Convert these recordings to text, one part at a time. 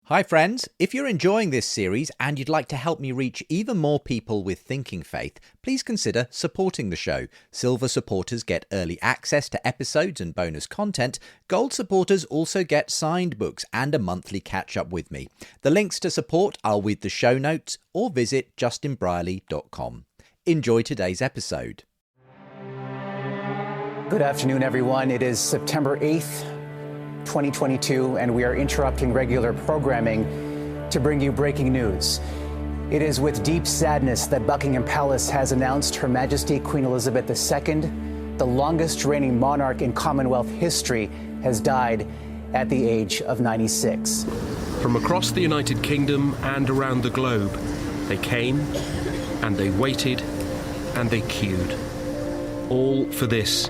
Hi friends, if you're enjoying this series and you'd like to help me reach even more people with thinking faith, please consider supporting the show. Silver supporters get early access to episodes and bonus content. Gold supporters also get signed books and a monthly catch-up with me. The links to support are with the show notes or visit justinbrierley.com. Enjoy today's episode. Good afternoon, everyone. It is September 8th. 2022, and we are interrupting regular programming to bring you breaking news. It is with deep sadness that Buckingham Palace has announced Her Majesty Queen Elizabeth II, the longest reigning monarch in Commonwealth history, has died at the age of 96. From across the United Kingdom and around the globe, they came and they waited and they queued. All for this,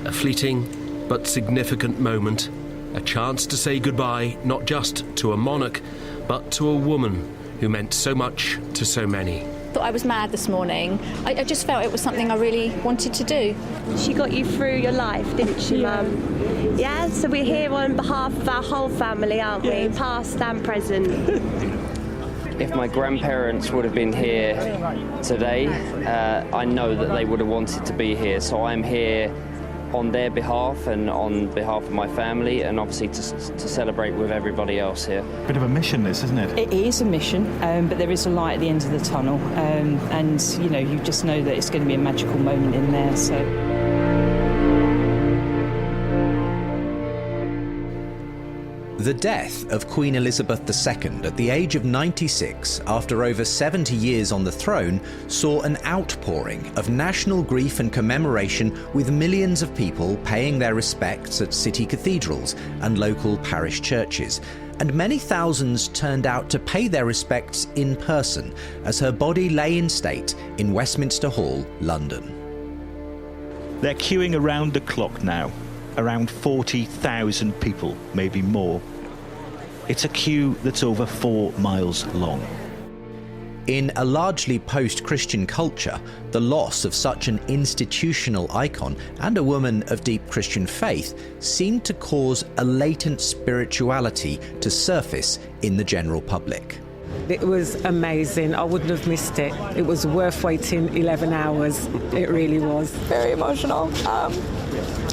a fleeting but significant moment. A chance to say goodbye, not just to a monarch, but to a woman who meant so much to so many. Thought I was mad this morning. I just felt it was something I really wanted to do. She got you through your life, didn't she, Mum? Yeah, so we're here on behalf of our whole family, aren't we? Past and present. If my grandparents would have been here today, I know that they would have wanted to be here, so I'm here on their behalf and on behalf of my family, and obviously to celebrate with everybody else here. Bit of a mission, this, isn't it? It is a mission, but there is a light at the end of the tunnel, and you just know that it's going to be a magical moment in there. So. The death of Queen Elizabeth II at the age of 96, after over 70 years on the throne, saw an outpouring of national grief and commemoration, with millions of people paying their respects at city cathedrals and local parish churches. And many thousands turned out to pay their respects in person as her body lay in state in Westminster Hall, London. They're queuing around the clock now. Around 40,000 people, maybe more. It's a queue that's over 4 miles long. In a largely post-Christian culture, the loss of such an institutional icon and a woman of deep Christian faith seemed to cause a latent spirituality to surface in the general public. It was amazing. I wouldn't have missed it. It was worth waiting 11 hours. It really was. Very emotional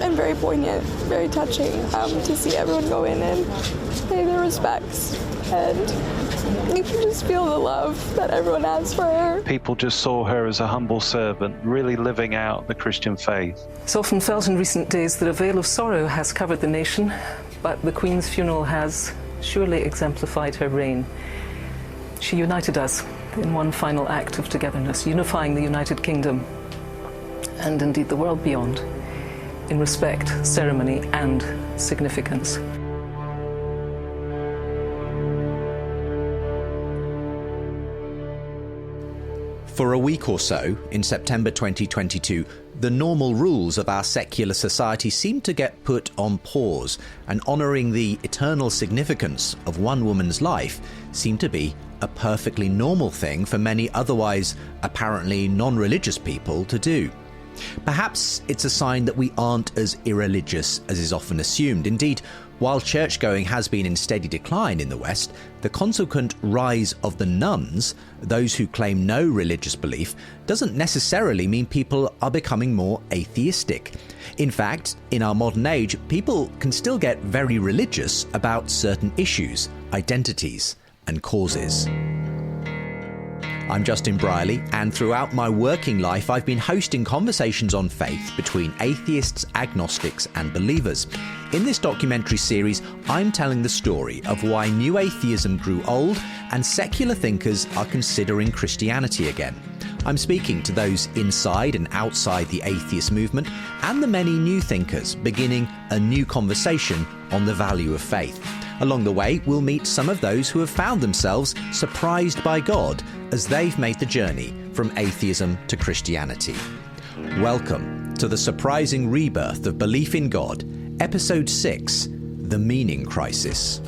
and very poignant, very touching to see everyone go in and pay their respects. And you can just feel the love that everyone has for her. People just saw her as a humble servant, really living out the Christian faith. It's often felt in recent days that a veil of sorrow has covered the nation, but the Queen's funeral has surely exemplified her reign. She united us in one final act of togetherness, unifying the United Kingdom and indeed the world beyond in respect, ceremony and significance. For a week or so, in September 2022, the normal rules of our secular society seemed to get put on pause, and honouring the eternal significance of one woman's life seemed to be a perfectly normal thing for many otherwise apparently non-religious people to do. Perhaps it's a sign that we aren't as irreligious as is often assumed. Indeed, while church-going has been in steady decline in the West, the consequent rise of the nuns, those who claim no religious belief, doesn't necessarily mean people are becoming more atheistic. In fact, in our modern age, people can still get very religious about certain issues, identities, and causes. I'm Justin Brierley, and throughout my working life I've been hosting conversations on faith between atheists, agnostics and believers. In this documentary series, I'm telling the story of why new atheism grew old and secular thinkers are considering Christianity again. I'm speaking to those inside and outside the atheist movement and the many new thinkers beginning a new conversation on the value of faith. Along the way, we'll meet some of those who have found themselves surprised by God as they've made the journey from atheism to Christianity. Welcome to the surprising rebirth of belief in God, Episode 6, The Meaning Crisis.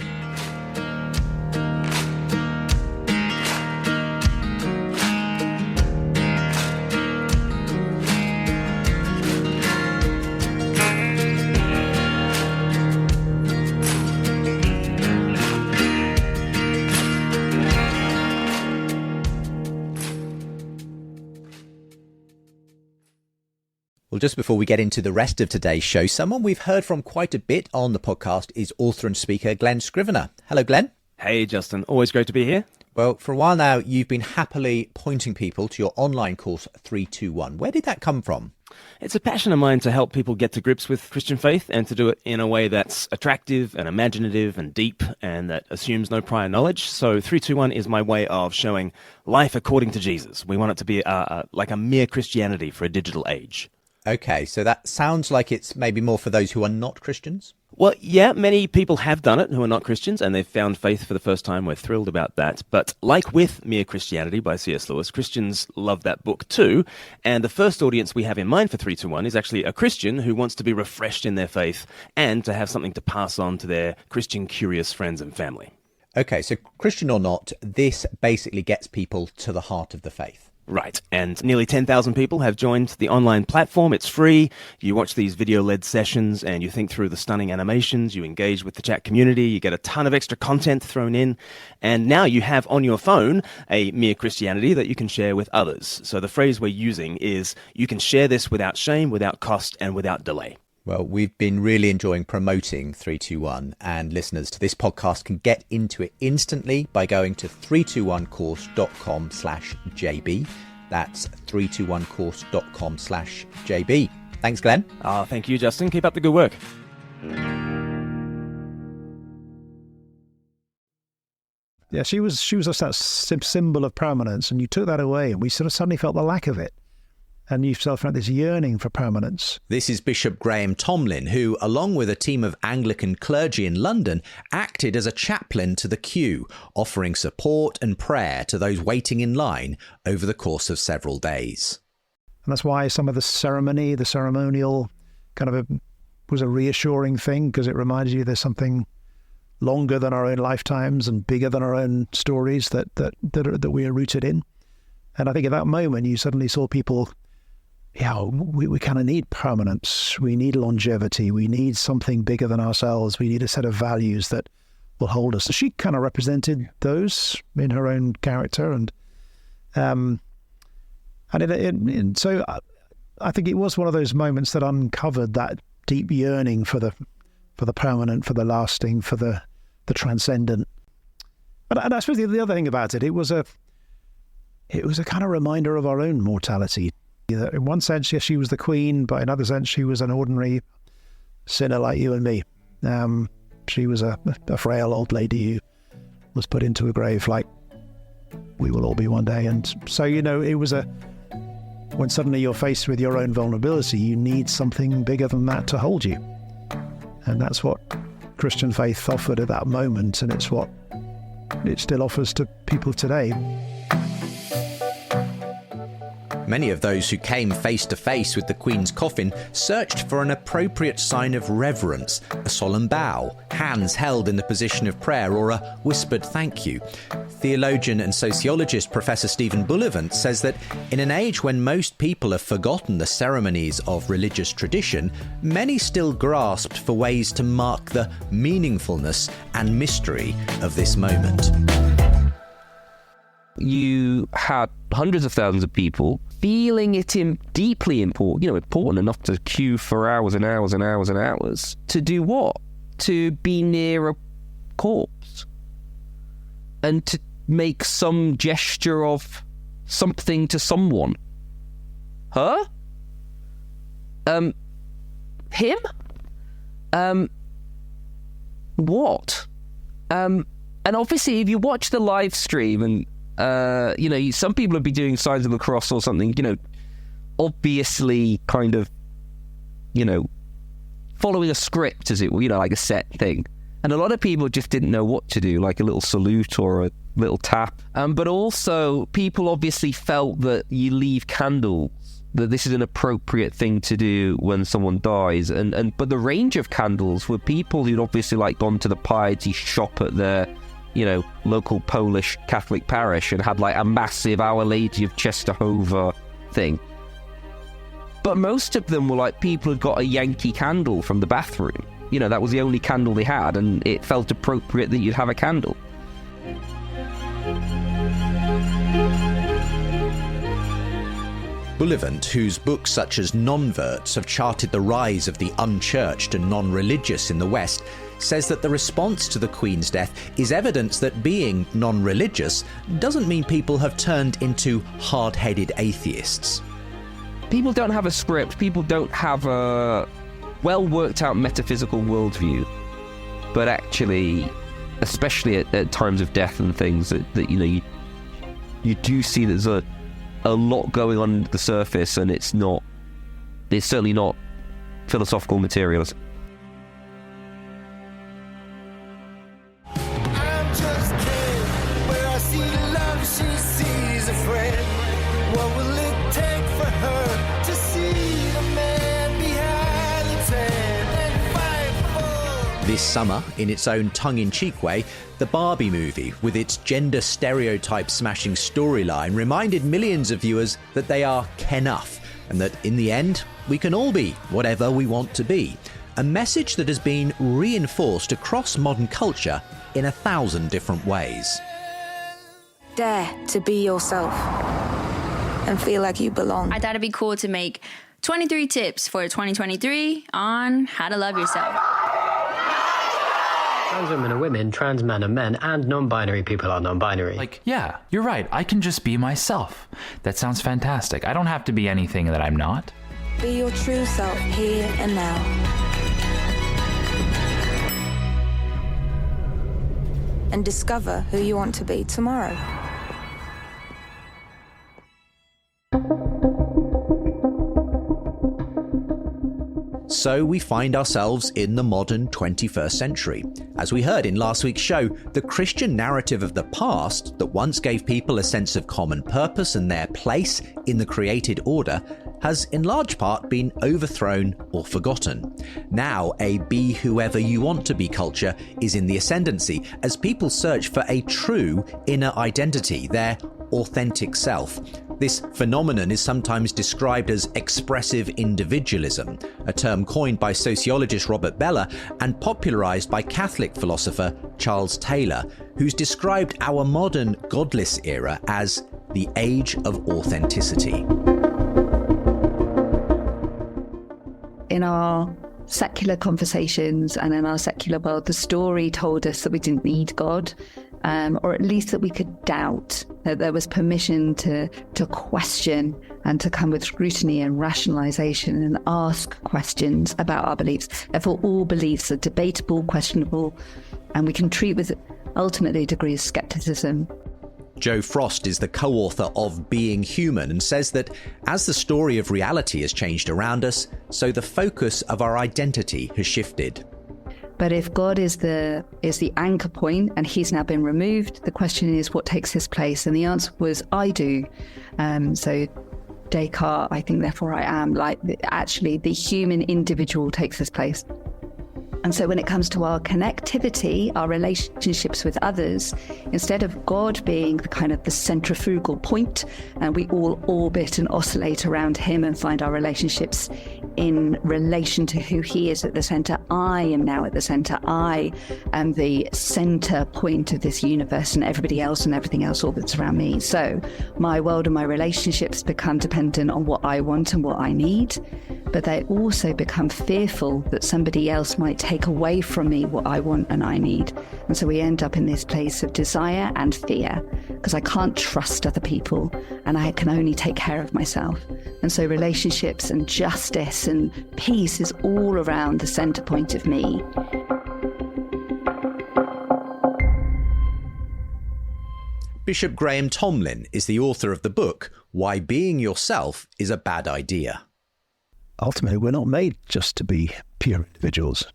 Well, just before we get into the rest of today's show, someone we've heard from quite a bit on the podcast is author and speaker Glenn Scrivener. Hello, Glenn. Hey, Justin. Always great to be here. Well, for a while now, you've been happily pointing people to your online course 321. Where did that come from? It's a passion of mine to help people get to grips with Christian faith and to do it in a way that's attractive and imaginative and deep and that assumes no prior knowledge. So 321 is my way of showing life according to Jesus. We want it to be like a mere Christianity for a digital age. Okay, so that sounds like it's maybe more for those who are not Christians? Well, yeah, many people have done it who are not Christians, and they've found faith for the first time. We're thrilled about that. But like with Mere Christianity by C.S. Lewis, Christians love that book too. And the first audience we have in mind for 321 is actually a Christian who wants to be refreshed in their faith and to have something to pass on to their Christian curious friends and family. Okay, so Christian or not, this basically gets people to the heart of the faith. Right, and nearly 10,000 people have joined the online platform. It's free. You watch these video-led sessions and you think through the stunning animations, you engage with the chat community, you get a ton of extra content thrown in, and now you have on your phone a Mere Christianity that you can share with others. So the phrase we're using is, you can share this without shame, without cost, and without delay. Well, we've been really enjoying promoting 321, and listeners to this podcast can get into it instantly by going to 321course.com/JB. That's 321course.com/JB. Thanks, Glenn. Thank you, Justin. Keep up the good work. Yeah, she was just that symbol of permanence, and you took that away, and we sort of suddenly felt the lack of it. And you felt this yearning for permanence. This is Bishop Graham Tomlin, who, along with a team of Anglican clergy in London, acted as a chaplain to the queue, offering support and prayer to those waiting in line over the course of several days. And that's why some of the ceremonial kind of was a reassuring thing, because it reminded you there's something longer than our own lifetimes and bigger than our own stories that we are rooted in. And I think at that moment you suddenly saw people, we kind of need permanence. We need longevity. We need something bigger than ourselves. We need a set of values that will hold us. So she kind of represented those in her own character, and so I think it was one of those moments that uncovered that deep yearning for the permanent, for the lasting, for the transcendent. And I suppose the other thing about it, it was a kind of reminder of our own mortality. In one sense, yes, she was the queen, but in another sense, she was an ordinary sinner like you and me. She was a frail old lady who was put into a grave like we will all be one day. And so, it was when suddenly you're faced with your own vulnerability, you need something bigger than that to hold you. And that's what Christian faith offered at that moment, and it's what it still offers to people today. Many of those who came face to face with the Queen's coffin searched for an appropriate sign of reverence, a solemn bow, hands held in the position of prayer, or a whispered thank you. Theologian and sociologist Professor Stephen Bullivant says that in an age when most people have forgotten the ceremonies of religious tradition, many still grasped for ways to mark the meaningfulness and mystery of this moment. You had hundreds of thousands of people feeling it deeply important, important enough to queue for hours and hours and hours and hours. To do what? To be near a corpse. And to make some gesture of something to someone. Her? Him? What? And obviously, if you watch the live stream and some people have been doing signs of the cross or something, obviously kind of, following a script, as it were, like a set thing. And a lot of people just didn't know what to do, like a little salute or a little tap. But also, people obviously felt that you leave candles, that this is an appropriate thing to do when someone dies. But the range of candles were people who'd obviously gone to the piety shop at their local Polish Catholic parish and had a massive Our Lady of Czestochowa thing. But most of them were people who'd got a Yankee candle from the bathroom. That was the only candle they had, and it felt appropriate that you'd have a candle. Bullivant, whose books such as Nonverts have charted the rise of the unchurched and non-religious in the West, says that the response to the Queen's death is evidence that being non-religious doesn't mean people have turned into hard-headed atheists. People don't have a script, people don't have a well-worked-out metaphysical worldview, but actually, especially at times of death and things, that you do see there's a lot going on under the surface, and it's certainly not philosophical materials. This summer, in its own tongue-in-cheek way, the Barbie movie, with its gender stereotype-smashing storyline, reminded millions of viewers that they are Kenuff, and that in the end, we can all be whatever we want to be. A message that has been reinforced across modern culture in 1,000 different ways. Dare to be yourself and feel like you belong. I thought it'd be cool to make 23 tips for 2023 on how to love yourself. Trans women are women, trans men are men, and non-binary people are non-binary. Like, yeah, you're right. I can just be myself. That sounds fantastic. I don't have to be anything that I'm not. Be your true self here and now. And discover who you want to be tomorrow. So we find ourselves in the modern 21st century. As we heard in last week's show, the Christian narrative of the past that once gave people a sense of common purpose and their place in the created order has in large part been overthrown or forgotten. Now, a be whoever you want to be culture is in the ascendancy as people search for a true inner identity, their authentic self. This phenomenon is sometimes described as expressive individualism, a term coined by sociologist Robert Bellah and popularized by Catholic philosopher Charles Taylor, who's described our modern godless era as the age of authenticity. In our secular conversations and in our secular world, the story told us that we didn't need God, or at least that we could doubt, that there was permission to question and to come with scrutiny and rationalization and ask questions about our beliefs. Therefore, all beliefs are debatable, questionable, and we can treat with ultimately a degree of skepticism. Joe Frost is the co-author of Being Human and says that as the story of reality has changed around us, so the focus of our identity has shifted. But if God is the anchor point and he's now been removed, the question is what takes his place? And the answer was, I do. So Descartes, I think, therefore I am. Like, actually, the human individual takes his place. And so when it comes to our connectivity, our relationships with others, instead of God being the kind of the centrifugal point, and we all orbit and oscillate around him and find our relationships in relation to who he is at the center, I am now at the center. I am the center point of this universe, and everybody else and everything else orbits around me. So my world and my relationships become dependent on what I want and what I need, but they also become fearful that somebody else might take away from me what I want and I need. And so we end up in this place of desire and fear, because I can't trust other people and I can only take care of myself. And so relationships and justice and peace is all around the center point of me. Bishop Graham Tomlin is the author of the book, Why Being Yourself is a Bad Idea. Ultimately, we're not made just to be pure individuals.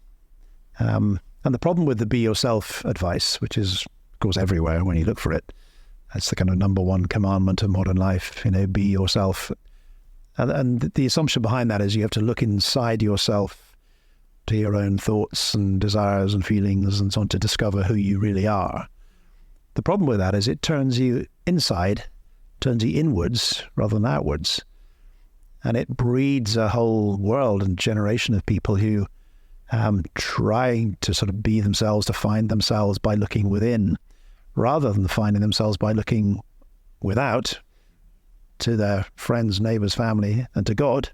And the problem with the be yourself advice, which is, of course, everywhere when you look for it, that's the kind of number one commandment of modern life, be yourself. And the assumption behind that is you have to look inside yourself to your own thoughts and desires and feelings and so on to discover who you really are. The problem with that is it turns you inside, turns you inwards rather than outwards. And it breeds a whole world and generation of people who trying to sort of be themselves, to find themselves by looking within, rather than finding themselves by looking without, to their friends, neighbours, family, and to God.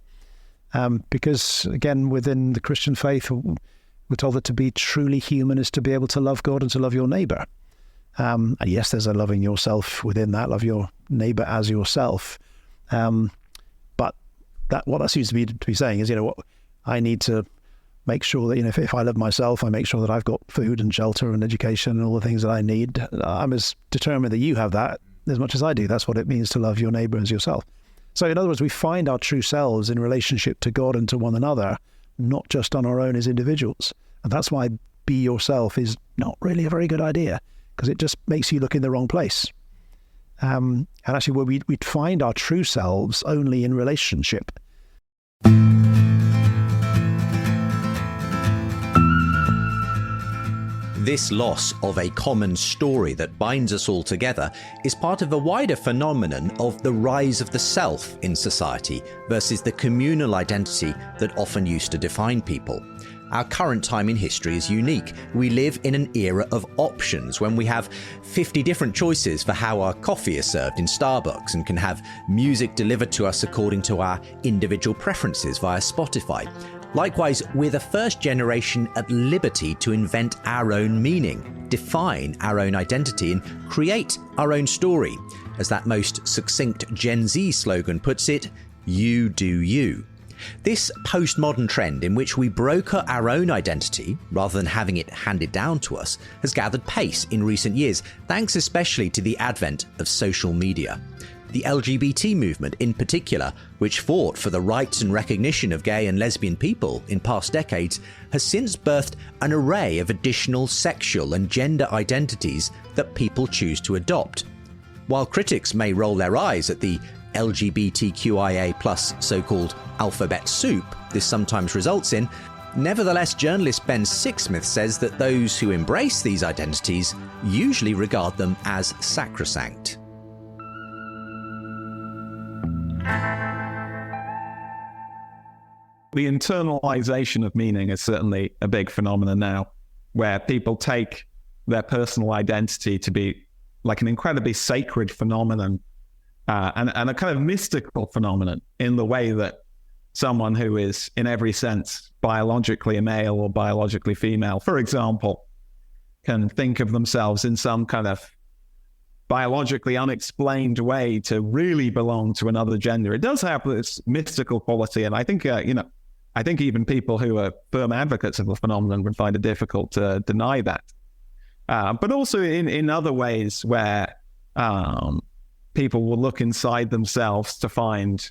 Because, again, within the Christian faith, we're told that to be truly human is to be able to love God and to love your neighbour. And yes, there's a loving yourself within that, love your neighbour as yourself. But what that seems to be saying is, I need to make sure that, if I love myself, I make sure that I've got food and shelter and education and all the things that I need. I'm as determined that you have that as much as I do. That's what it means to love your neighbour as yourself. So in other words, we find our true selves in relationship to God and to one another, not just on our own as individuals. And that's why be yourself is not really a very good idea, because it just makes you look in the wrong place. And actually, we'd find our true selves only in relationship. This loss of a common story that binds us all together is part of a wider phenomenon of the rise of the self in society versus the communal identity that often used to define people. Our current time in history is unique. We live in an era of options when we have 50 different choices for how our coffee is served in Starbucks and can have music delivered to us according to our individual preferences via Spotify. Likewise, we're the first generation at liberty to invent our own meaning, define our own identity, and create our own story. As that most succinct Gen Z slogan puts it, you do you. This postmodern trend in which we broker our own identity rather than having it handed down to us has gathered pace in recent years, thanks especially to the advent of social media. The LGBT movement in particular, which fought for the rights and recognition of gay and lesbian people in past decades, has since birthed an array of additional sexual and gender identities that people choose to adopt. While critics may roll their eyes at the LGBTQIA+ so-called alphabet soup this sometimes results in, nevertheless, journalist Ben Sixsmith says that those who embrace these identities usually regard them as sacrosanct. The internalization of meaning is certainly a big phenomenon now, where people take their personal identity to be like an incredibly sacred phenomenon and a kind of mystical phenomenon in the way that someone who is in every sense biologically a male or biologically female, for example, can think of themselves in some kind of biologically unexplained way to really belong to another gender. It does have this mystical quality, and I think I think even people who are firm advocates of the phenomenon would find it difficult to deny that. But also in other ways where people will look inside themselves to find,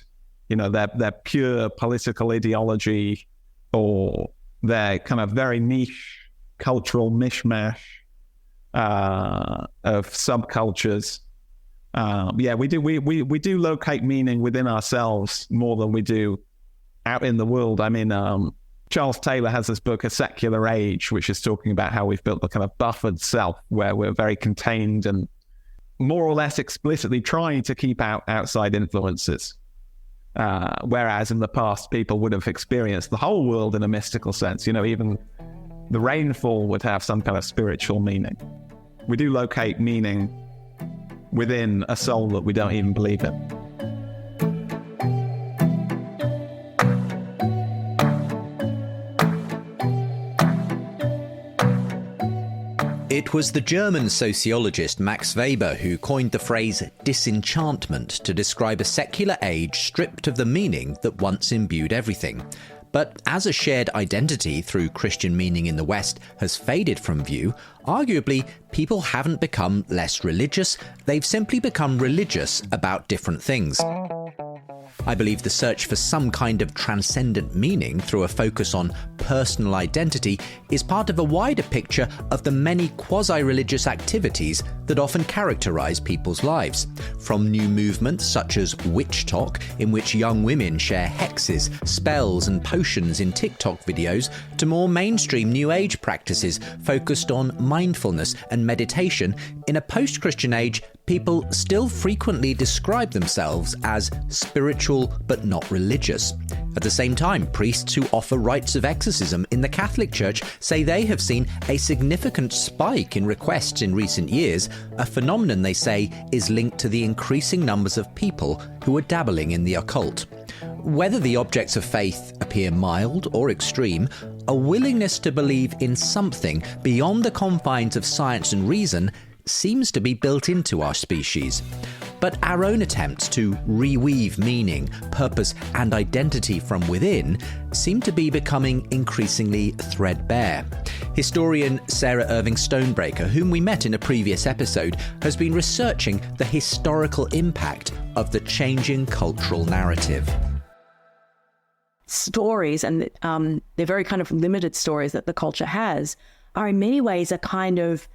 their pure political ideology or their kind of very niche cultural mishmash of subcultures. We do locate meaning within ourselves more than we do out in the world. I mean, Charles Taylor has this book, A Secular Age, which is talking about how we've built the kind of buffered self where we're very contained and more or less explicitly trying to keep out outside influences. Whereas in the past, people would have experienced the whole world in a mystical sense. Even the rainfall would have some kind of spiritual meaning. We do locate meaning within a soul that we don't even believe in. It was the German sociologist Max Weber who coined the phrase disenchantment to describe a secular age stripped of the meaning that once imbued everything. But as a shared identity through Christian meaning in the West has faded from view, arguably people haven't become less religious, they've simply become religious about different things. I believe the search for some kind of transcendent meaning through a focus on personal identity is part of a wider picture of the many quasi-religious activities that often characterize people's lives. From new movements such as witch talk, in which young women share hexes, spells and potions in TikTok videos, to more mainstream New Age practices focused on mindfulness and meditation in a post-Christian age people still frequently describe themselves as spiritual but not religious. At the same time, priests who offer rites of exorcism in the Catholic Church say they have seen a significant spike in requests in recent years, a phenomenon they say is linked to the increasing numbers of people who are dabbling in the occult. Whether the objects of faith appear mild or extreme, a willingness to believe in something beyond the confines of science and reason seems to be built into our species. But our own attempts to reweave meaning, purpose, and identity from within seem to be becoming increasingly threadbare. Historian Sarah Irving Stonebreaker, whom we met in a previous episode, has been researching the historical impact of the changing cultural narrative. Stories, and they're very kind of limited stories that the culture has, are in many ways a kind of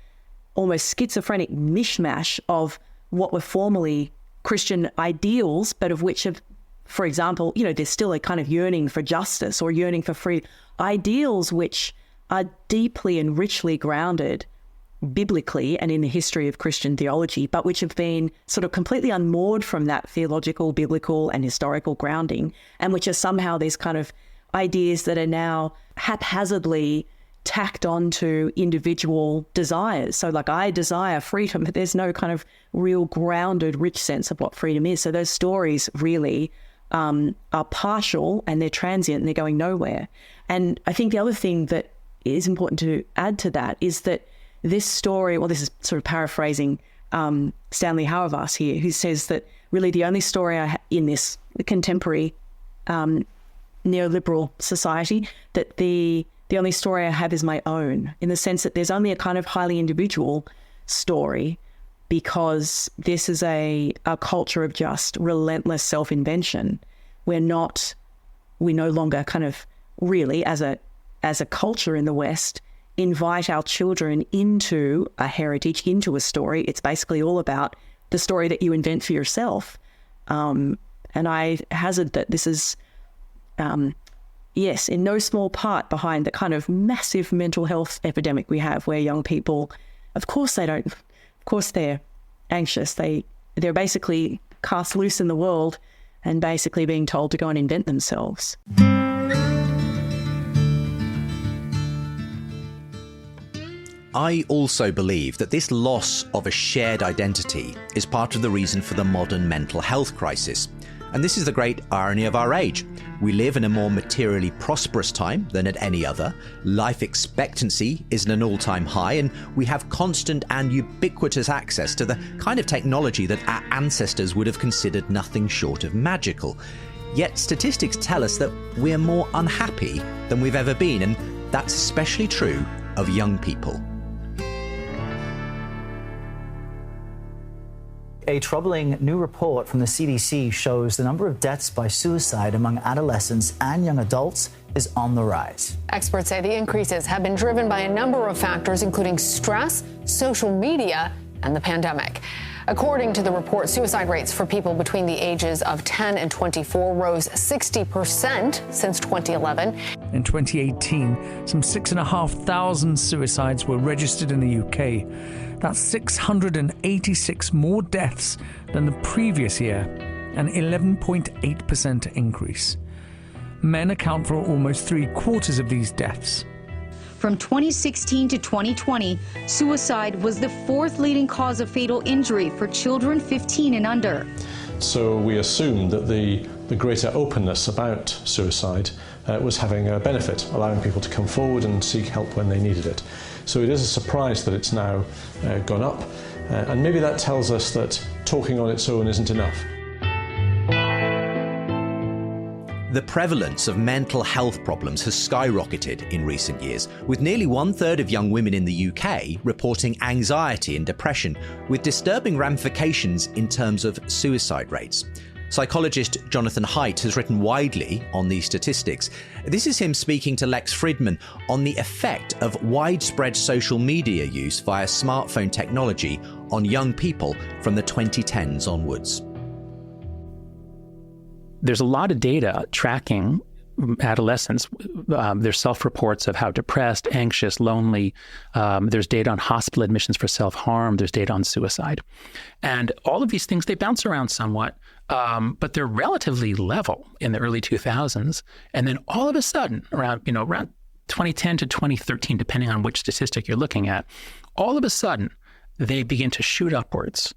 almost schizophrenic mishmash of what were formerly Christian ideals, but of which have, for example, there's still a kind of yearning for justice or yearning for free ideals which are deeply and richly grounded biblically and in the history of Christian theology, but which have been sort of completely unmoored from that theological, biblical, and historical grounding, and which are somehow these kind of ideas that are now haphazardly tacked onto individual desires. So like, I desire freedom, but there's no kind of real grounded, rich sense of what freedom is. So those stories really are partial, and they're transient, and they're going nowhere. And I think the other thing that is important to add to that is that this story, well, this is sort of paraphrasing Stanley Hauerwas here, who says that really the only story in this contemporary neoliberal society, that the only story I have is my own, in the sense that there's only a kind of highly individual story, because this is a culture of just relentless self-invention. We no longer kind of really, as a culture in the West, invite our children into a heritage, into a story. It's basically all about the story that you invent for yourself. And I hazard that this is, yes, in no small part behind the kind of massive mental health epidemic we have, where young people, of course they're anxious. They're basically cast loose in the world and basically being told to go and invent themselves. I also believe that this loss of a shared identity is part of the reason for the modern mental health crisis. And this is the great irony of our age. We live in a more materially prosperous time than at any other. Life expectancy is at an all-time high, and we have constant and ubiquitous access to the kind of technology that our ancestors would have considered nothing short of magical. Yet statistics tell us that we're more unhappy than we've ever been, and that's especially true of young people. A troubling new report from the CDC shows the number of deaths by suicide among adolescents and young adults is on the rise. Experts say the increases have been driven by a number of factors, including stress, social media, and the pandemic. According to the report, suicide rates for people between the ages of 10 and 24 rose 60% since 2011. In 2018, some 6,500 suicides were registered in the UK. That's 686 more deaths than the previous year, an 11.8% increase. Men account for almost 3/4 of these deaths. From 2016 to 2020, suicide was the fourth leading cause of fatal injury for children 15 and under. So we assumed that the greater openness about suicide was having a benefit, allowing people to come forward and seek help when they needed it. So it is a surprise that it's now gone up, and maybe that tells us that talking on its own isn't enough. The prevalence of mental health problems has skyrocketed in recent years, with nearly 1/3 of young women in the UK reporting anxiety and depression, with disturbing ramifications in terms of suicide rates. Psychologist Jonathan Haidt has written widely on these statistics. This is him speaking to Lex Fridman on the effect of widespread social media use via smartphone technology on young people from the 2010s onwards. There's a lot of data tracking adolescents, there's self-reports of how depressed, anxious, lonely. There's data on hospital admissions for self-harm. There's data on suicide. And all of these things, they bounce around somewhat, but they're relatively level in the early 2000s. And then all of a sudden, around 2010 to 2013, depending on which statistic you're looking at, all of a sudden, they begin to shoot upwards.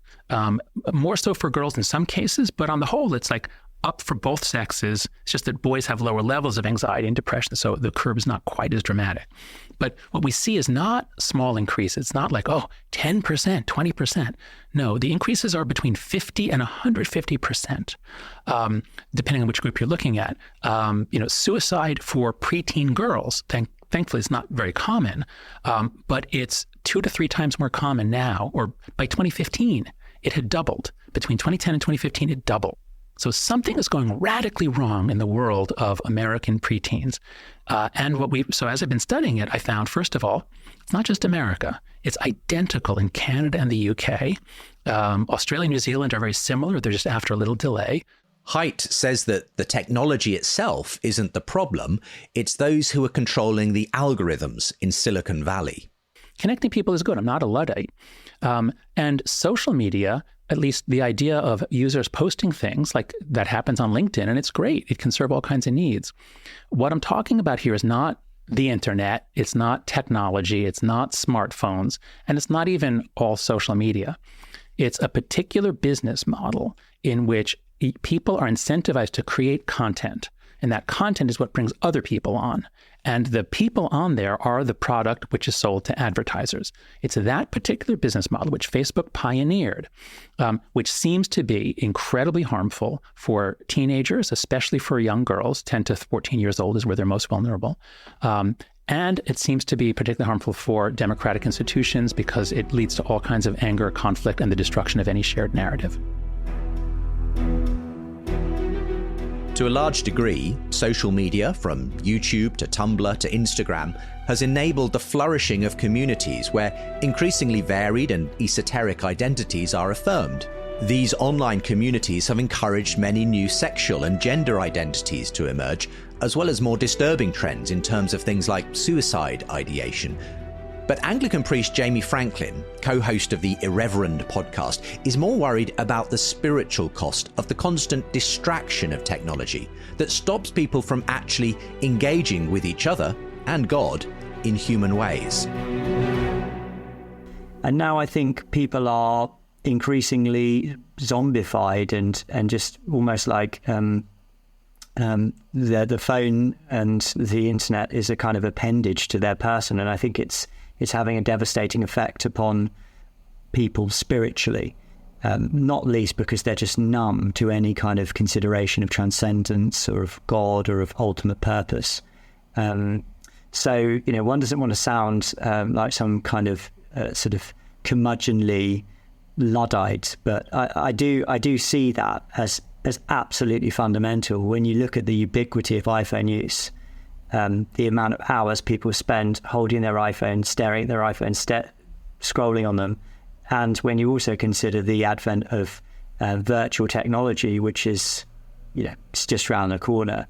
More so for girls in some cases, but on the whole, it's like up for both sexes. It's just that boys have lower levels of anxiety and depression, so the curve is not quite as dramatic. But what we see is not small increases. It's not like, 10%, 20%. No, the increases are between 50 and 150%, depending on which group you're looking at. Suicide for preteen girls, thankfully, it's not very common, but it's 2 to 3 times more common now, or by 2015, it had doubled. Between 2010 and 2015, it doubled. So something is going radically wrong in the world of American preteens. So as I've been studying it, I found, first of all, it's not just America. It's identical in Canada and the UK. Australia and New Zealand are very similar. They're just after a little delay. Haidt says that the technology itself isn't the problem. It's those who are controlling the algorithms in Silicon Valley. Connecting people is good. I'm not a Luddite. And social media, at least the idea of users posting things like that happens on LinkedIn, and it's great. It can serve all kinds of needs. What I'm talking about here is not the internet. It's not technology. It's not smartphones. And it's not even all social media. It's a particular business model in which people are incentivized to create content. And that content is what brings other people on. And the people on there are the product which is sold to advertisers. It's that particular business model which Facebook pioneered, which seems to be incredibly harmful for teenagers, especially for young girls. 10 to 14 years old is where they're most vulnerable. And it seems to be particularly harmful for democratic institutions because it leads to all kinds of anger, conflict, and the destruction of any shared narrative. To a large degree, social media, from YouTube to Tumblr to Instagram, has enabled the flourishing of communities where increasingly varied and esoteric identities are affirmed. These online communities have encouraged many new sexual and gender identities to emerge, as well as more disturbing trends in terms of things like suicide ideation. But Anglican priest Jamie Franklin, co-host of the Irreverend podcast, is more worried about the spiritual cost of the constant distraction of technology that stops people from actually engaging with each other and God in human ways. And now I think people are increasingly zombified and just almost like the phone and the internet is a kind of appendage to their person, and I think it's having a devastating effect upon people spiritually, not least because they're just numb to any kind of consideration of transcendence or of God or of ultimate purpose. So, one doesn't want to sound like some kind of sort of curmudgeonly Luddite, but I do see that as absolutely fundamental when you look at the ubiquity of iPhone use. The amount of hours people spend holding their iPhone, staring at their iPhone, scrolling on them. And when you also consider the advent of virtual technology, which is, it's just around the corner,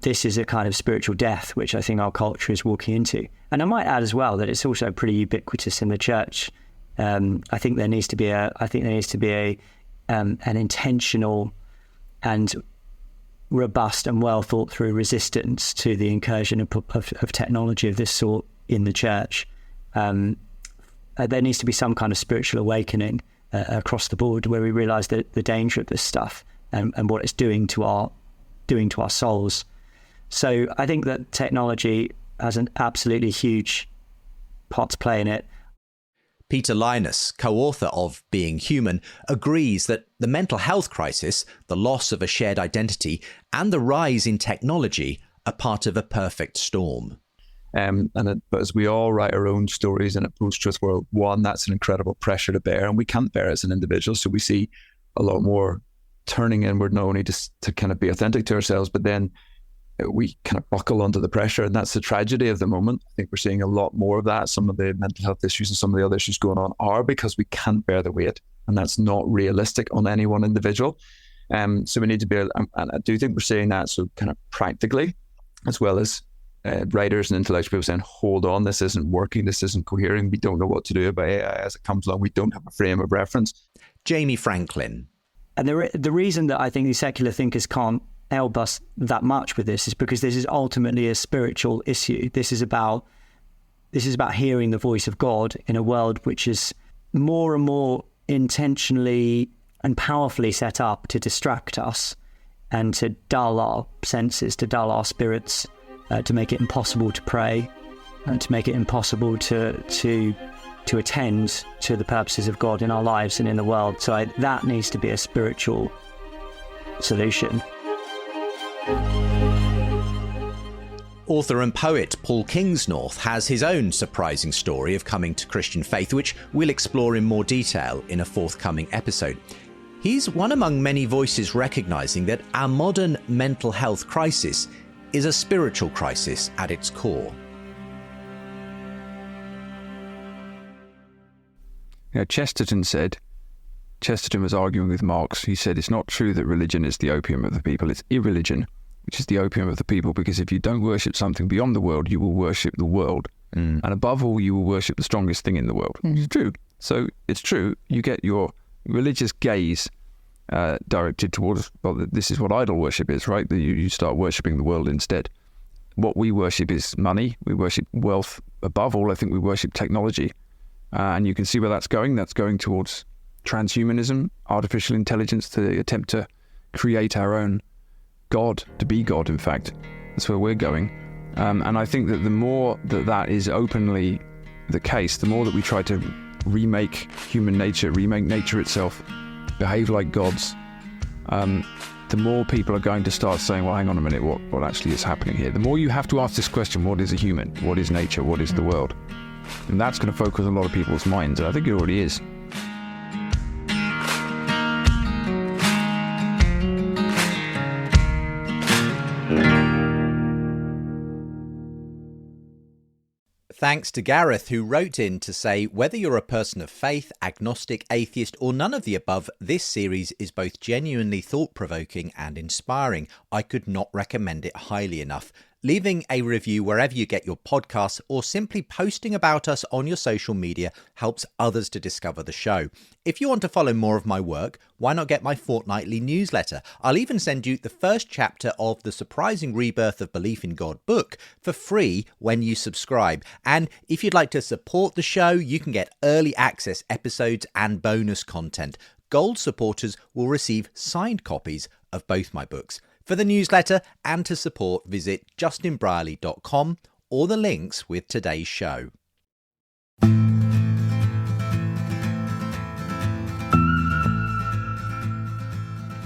this is a kind of spiritual death, which I think our culture is walking into. And I might add as well that it's also pretty ubiquitous in the church. I think there needs to be an intentional and robust and well thought through resistance to the incursion of technology of this sort in the church. There needs to be some kind of spiritual awakening across the board where we realise the danger of this stuff and what it's doing to our souls. So I think that technology has an absolutely huge part to play in it. Peter Linus, co-author of Being Human, agrees that the mental health crisis, the loss of a shared identity, and the rise in technology are part of a perfect storm. But as we all write our own stories in a post-truth world, one, that's an incredible pressure to bear, and we can't bear it as an individual. So we see a lot more turning inward, not only just to kind of be authentic to ourselves, but then we kind of buckle under the pressure, and that's the tragedy of the moment. I think we're seeing a lot more of that. Some of the mental health issues and some of the other issues going on are because we can't bear the weight, and that's not realistic on any one individual. So we need to be, and I do think we're seeing that so kind of practically, as well as writers and intellectual people saying, hold on, this isn't working, this isn't cohering, we don't know what to do about AI as it comes along, we don't have a frame of reference. Jamie Franklin. And the reason that I think these secular thinkers can't help us that much with this is because this is ultimately a spiritual issue. This is about hearing the voice of God in a world which is more and more intentionally and powerfully set up to distract us and to dull our senses, to dull our spirits, to make it impossible to pray, and to make it impossible to attend to the purposes of God in our lives and in the world. So that needs to be a spiritual solution. Author and poet Paul Kingsnorth has his own surprising story of coming to Christian faith, which we'll explore in more detail in a forthcoming episode. He's one among many voices recognising that our modern mental health crisis is a spiritual crisis at its core. Chesterton was arguing with Marx. He said it's not true that religion is the opium of the people, it's irreligion which is the opium of the people, because if you don't worship something beyond the world, you will worship the world. And above all, you will worship the strongest thing in the world. It's true. So it's true. You get your religious gaze directed towards, well, this is what idol worship is, right? You start worshipping the world instead. What we worship is money. We worship wealth. Above all, I think we worship technology. And you can see where that's going. That's going towards transhumanism, artificial intelligence, to attempt to create our own God, to be God, in fact. That's where we're going. And I think that the more that is openly the case, the more that we try to remake human nature, remake nature itself, behave like gods, the more people are going to start saying, well, hang on a minute, what actually is happening here? The more you have to ask this question, what is a human? What is nature? What is the world? And that's going to focus a lot of people's minds, and I think it already is. Thanks to Gareth, who wrote in to say, whether you're a person of faith, agnostic, atheist, or none of the above, this series is both genuinely thought-provoking and inspiring. I could not recommend it highly enough. Leaving a review wherever you get your podcasts or simply posting about us on your social media helps others to discover the show. If you want to follow more of my work, why not get my fortnightly newsletter? I'll even send you the first chapter of The Surprising Rebirth of Belief in God book for free when you subscribe. And if you'd like to support the show, you can get early access episodes and bonus content. Gold supporters will receive signed copies of both my books. For the newsletter and to support, visit justinbrierley.com or the links with today's show.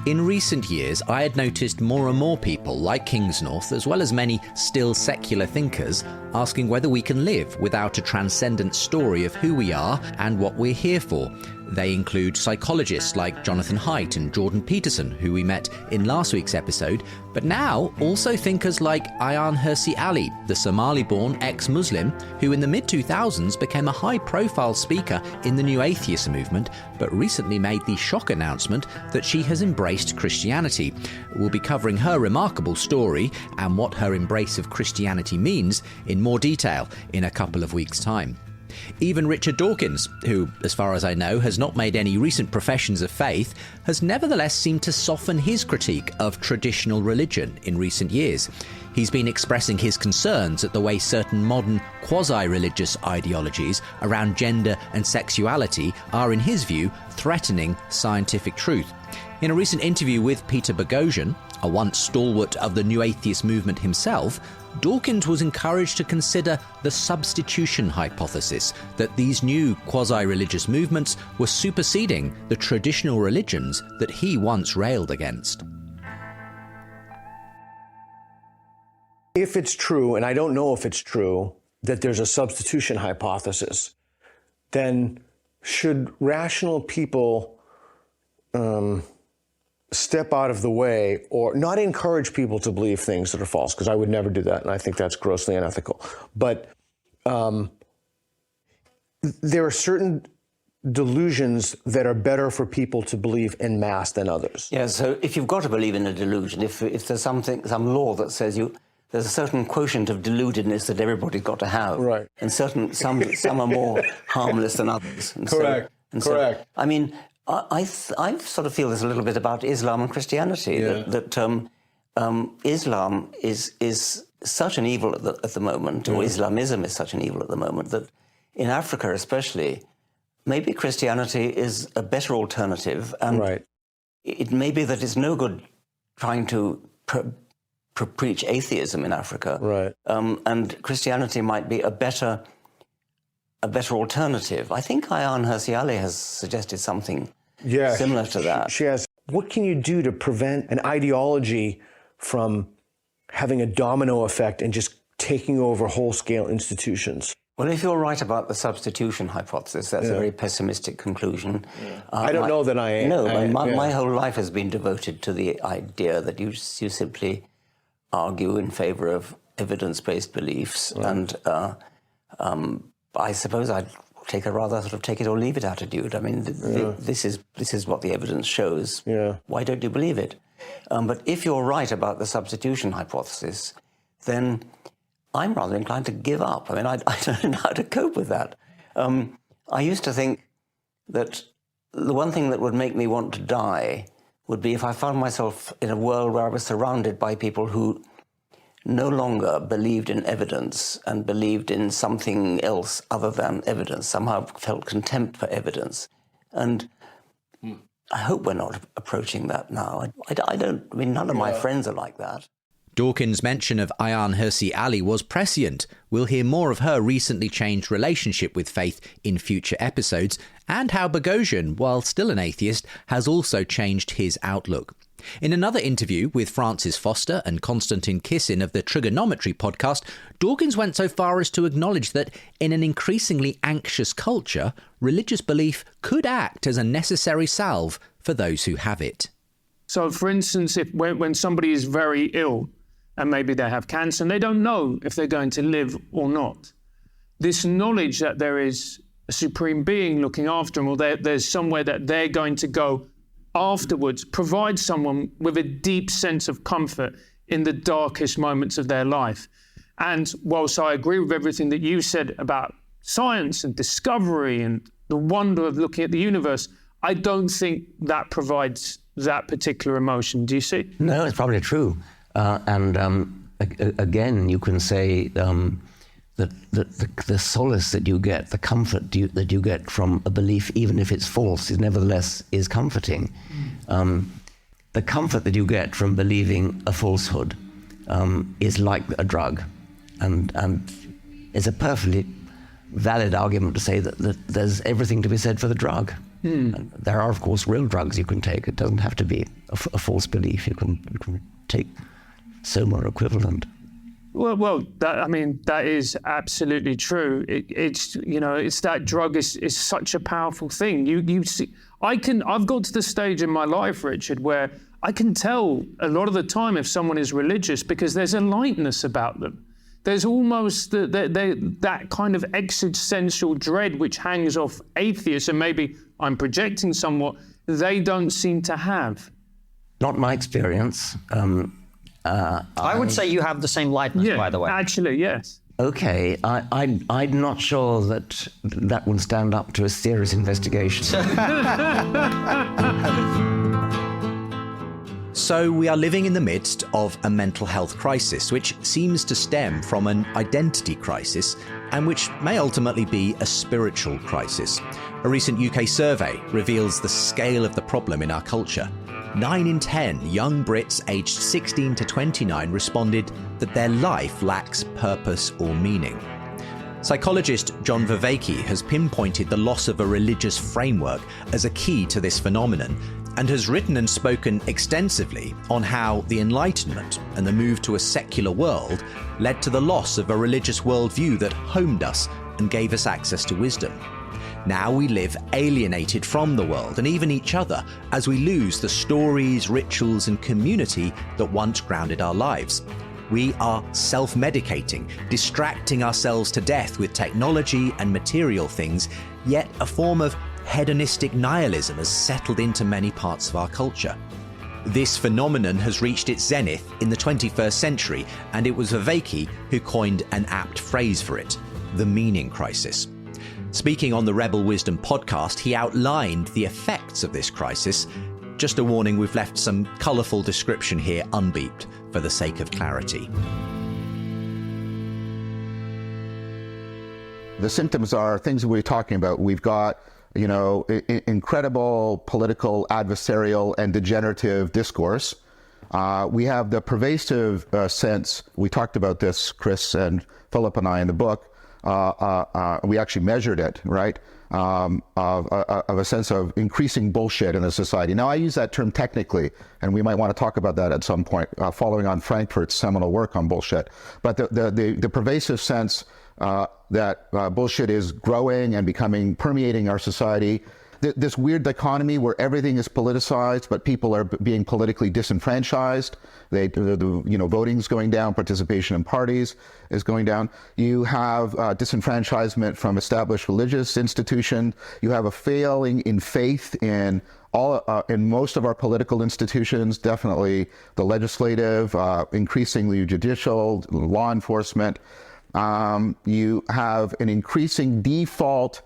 In recent years, I had noticed more and more people like Kingsnorth, as well as many still secular thinkers, asking whether we can live without a transcendent story of who we are and what we're here for. They include psychologists like Jonathan Haidt and Jordan Peterson, who we met in last week's episode, but now also thinkers like Ayaan Hirsi Ali, the Somali-born ex-Muslim, who in the mid-2000s became a high-profile speaker in the New Atheist movement, but recently made the shock announcement that she has embraced Christianity. We'll be covering her remarkable story and what her embrace of Christianity means in more detail in a couple of weeks' time. Even Richard Dawkins, who, as far as I know, has not made any recent professions of faith, has nevertheless seemed to soften his critique of traditional religion in recent years. He's been expressing his concerns at the way certain modern quasi-religious ideologies around gender and sexuality are, in his view, threatening scientific truth. In a recent interview with Peter Boghossian, a once stalwart of the New Atheist movement himself, Dawkins was encouraged to consider the substitution hypothesis, that these new quasi-religious movements were superseding the traditional religions that he once railed against. If it's true, and I don't know if it's true, that there's a substitution hypothesis, then should rational people step out of the way or not encourage people to believe things that are false? Because I would never do that, and I think that's grossly unethical. But there are certain delusions that are better for people to believe en masse than others? Yeah, so if you've got to believe in a delusion, if there's some law that says there's a certain quotient of deludedness that everybody's got to have. Right. And some are more harmless than others. And Correct. So, I mean, I sort of feel this a little bit about Islam and Christianity, that Islam is such an evil at the moment, or Islamism is such an evil at the moment, that in Africa especially, maybe Christianity is a better alternative. And it may be that it's no good trying to preach atheism in Africa. Right. And Christianity might be a better alternative. I think Ayaan Hirsi Ali has suggested something similar to that. She has. What can you do to prevent an ideology from having a domino effect and just taking over whole-scale institutions? Well, if you're right about the substitution hypothesis, that's a very pessimistic conclusion. I don't know that I am. No, my whole life has been devoted to the idea that you simply argue in favor of evidence-based beliefs, and I suppose I'd take a rather sort of take it or leave it attitude. I mean, this is what the evidence shows. Why don't you believe it? But if you're right about the substitution hypothesis, then I'm rather inclined to give up. I mean, I don't know how to cope with that. I used to think that the one thing that would make me want to die would be if I found myself in a world where I was surrounded by people who no longer believed in evidence and believed in something else other than evidence, somehow felt contempt for evidence. And I hope we're not approaching that now. I mean, none of my friends are like that. Dawkins' mention of Ayaan Hirsi Ali was prescient. We'll hear more of her recently changed relationship with faith in future episodes, and how Boghossian, while still an atheist, has also changed his outlook. In another interview with Francis Foster and Konstantin Kisin of the Trigonometry podcast, Dawkins went so far as to acknowledge that in an increasingly anxious culture, religious belief could act as a necessary salve for those who have it. So, for instance, when somebody is very ill, and maybe they have cancer, and they don't know if they're going to live or not, this knowledge that there is a supreme being looking after them, or there's somewhere that they're going to go afterwards, provides someone with a deep sense of comfort in the darkest moments of their life. And whilst I agree with everything that you said about science and discovery and the wonder of looking at the universe, I don't think that provides that particular emotion. Do you see? No, it's probably true. Again, you can say that the solace that you get, the comfort that you get from a belief, even if it's false, nevertheless is comforting. The comfort that you get from believing a falsehood is like a drug, and it's a perfectly valid argument to say that there's everything to be said for the drug. There are, of course, real drugs you can take. It doesn't have to be a false belief. You can take soma equivalent. Well, that is absolutely true. It's that drug is such a powerful thing. You see, I've got to the stage in my life, Richard, where I can tell a lot of the time if someone is religious because there's a lightness about them. There's almost that kind of existential dread which hangs off atheists, and maybe I'm projecting somewhat, they don't seem to have. Not my experience. I would say you have the same lightness, by the way. Actually, yes. Okay, I'm not sure that would stand up to a serious investigation. So we are living in the midst of a mental health crisis, which seems to stem from an identity crisis and which may ultimately be a spiritual crisis. A recent UK survey reveals the scale of the problem in our culture. 9 in 10 young Brits aged 16 to 29 responded that their life lacks purpose or meaning. Psychologist John Vervaeke has pinpointed the loss of a religious framework as a key to this phenomenon, and has written and spoken extensively on how the Enlightenment and the move to a secular world led to the loss of a religious worldview that homed us and gave us access to wisdom. Now we live alienated from the world and even each other as we lose the stories, rituals and community that once grounded our lives. We are self-medicating, distracting ourselves to death with technology and material things, yet a form of hedonistic nihilism has settled into many parts of our culture. This phenomenon has reached its zenith in the 21st century, and it was Vervaeke who coined an apt phrase for it, the meaning crisis. Speaking on the Rebel Wisdom podcast, he outlined the effects of this crisis. Just a warning, we've left some colourful description here unbeeped for the sake of clarity. The symptoms are things that we're talking about. We've got, incredible political, adversarial, and degenerative discourse. We have the pervasive sense, we talked about this, Chris and Philip and I in the book, we actually measured it, right, of a sense of increasing bullshit in the society. Now, I use that term technically, and we might want to talk about that at some point, following on Frankfurt's seminal work on bullshit. But the pervasive sense that bullshit is growing and permeating our society. This weird dichotomy where everything is politicized, but people are being politically disenfranchised. Voting's going down, participation in parties is going down. You have disenfranchisement from established religious institutions. You have a failing in faith in most of our political institutions, definitely the legislative, increasingly judicial, law enforcement. You have an increasing default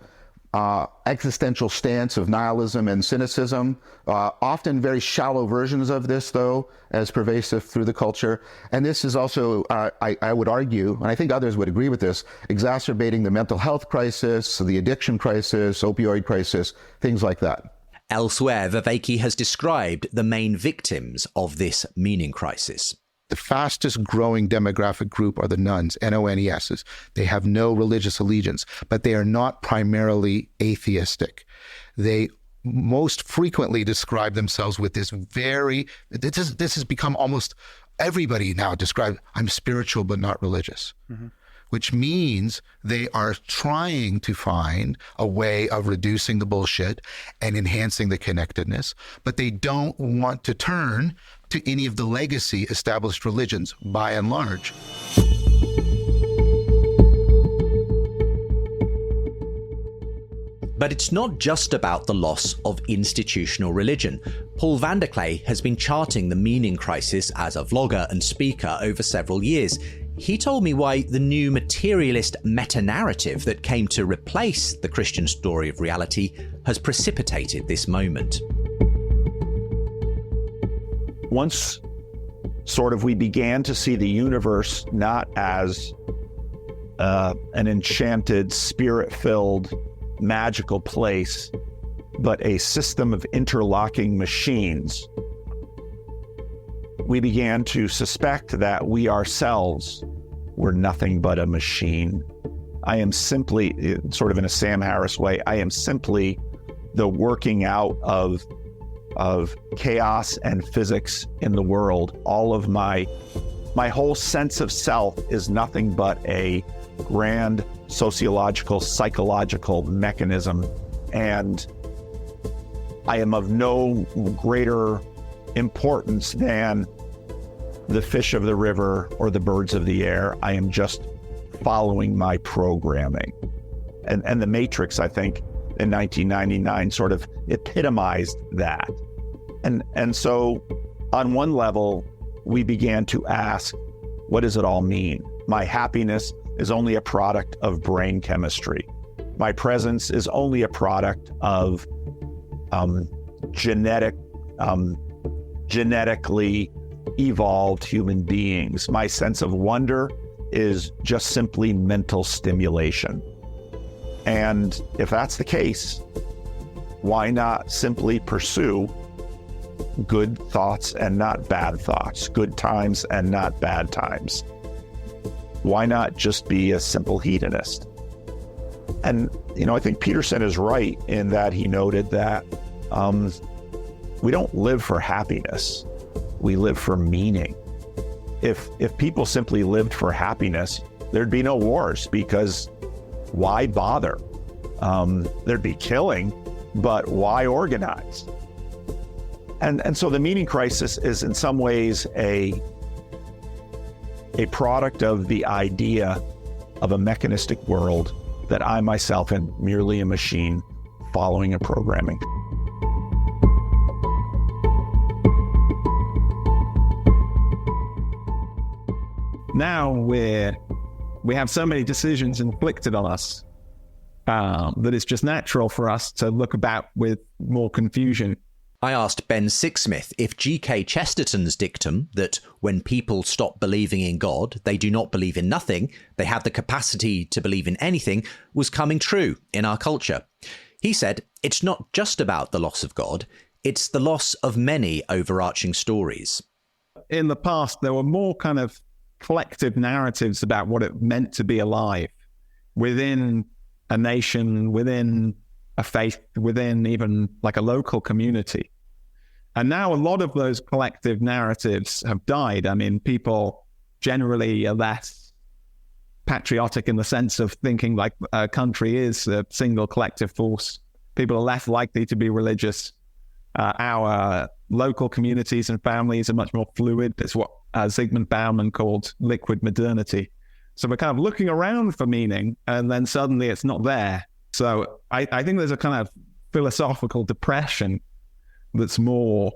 existential stance of nihilism and cynicism, often very shallow versions of this, though, as pervasive through the culture. And this is also, I would argue, and I think others would agree with this, exacerbating the mental health crisis, the addiction crisis, opioid crisis, things like that. Elsewhere, Vervaeke has described the main victims of this meaning crisis. The fastest growing demographic group are the nuns, N-O-N-E-S. They have no religious allegiance, but they are not primarily atheistic. They most frequently describe themselves with this has become almost everybody now described, I'm spiritual but not religious. Mm-hmm. Which means they are trying to find a way of reducing the bullshit and enhancing the connectedness, but they don't want to turn to any of the legacy established religions, by and large. But it's not just about the loss of institutional religion. Paul van der Klee has been charting the meaning crisis as a vlogger and speaker over several years. He told me why the new materialist meta-narrative that came to replace the Christian story of reality has precipitated this moment. Once we began to see the universe not as an enchanted, spirit-filled, magical place, but a system of interlocking machines, we began to suspect that we ourselves were nothing but a machine. I am simply, sort of in a Sam Harris way, I am simply the working out of chaos and physics in the world. All of my whole sense of self is nothing but a grand sociological, psychological mechanism. And I am of no greater importance than the fish of the river or the birds of the air. I am just following my programming. And The Matrix, I think, in 1999 sort of epitomized that. And so on one level, we began to ask, what does it all mean? My happiness is only a product of brain chemistry. My presence is only a product of genetically evolved human beings. My sense of wonder is just simply mental stimulation. And if that's the case, why not simply pursue good thoughts and not bad thoughts, good times and not bad times? Why not just be a simple hedonist? And, I think Peterson is right in that he noted that we don't live for happiness. We live for meaning. If people simply lived for happiness, there'd be no wars, because why bother? There'd be killing, but why organize? And so the meaning crisis is in some ways a product of the idea of a mechanistic world that I myself am merely a machine following a programming. Now we have so many decisions inflicted on us that it's just natural for us to look about with more confusion. I asked Ben Sixsmith if G.K. Chesterton's dictum that when people stop believing in God, they do not believe in nothing, they have the capacity to believe in anything, was coming true in our culture. He said it's not just about the loss of God, it's the loss of many overarching stories. In the past, there were more kind of collective narratives about what it meant to be alive within a nation, within a faith, within even like a local community. And now a lot of those collective narratives have died. I mean, people generally are less patriotic in the sense of thinking like a country is a single collective force. People are less likely to be religious. Our local communities and families are much more fluid. It's what Zygmunt Bauman called liquid modernity. So we're kind of looking around for meaning, and then suddenly it's not there. So I think there's a kind of philosophical depression that's more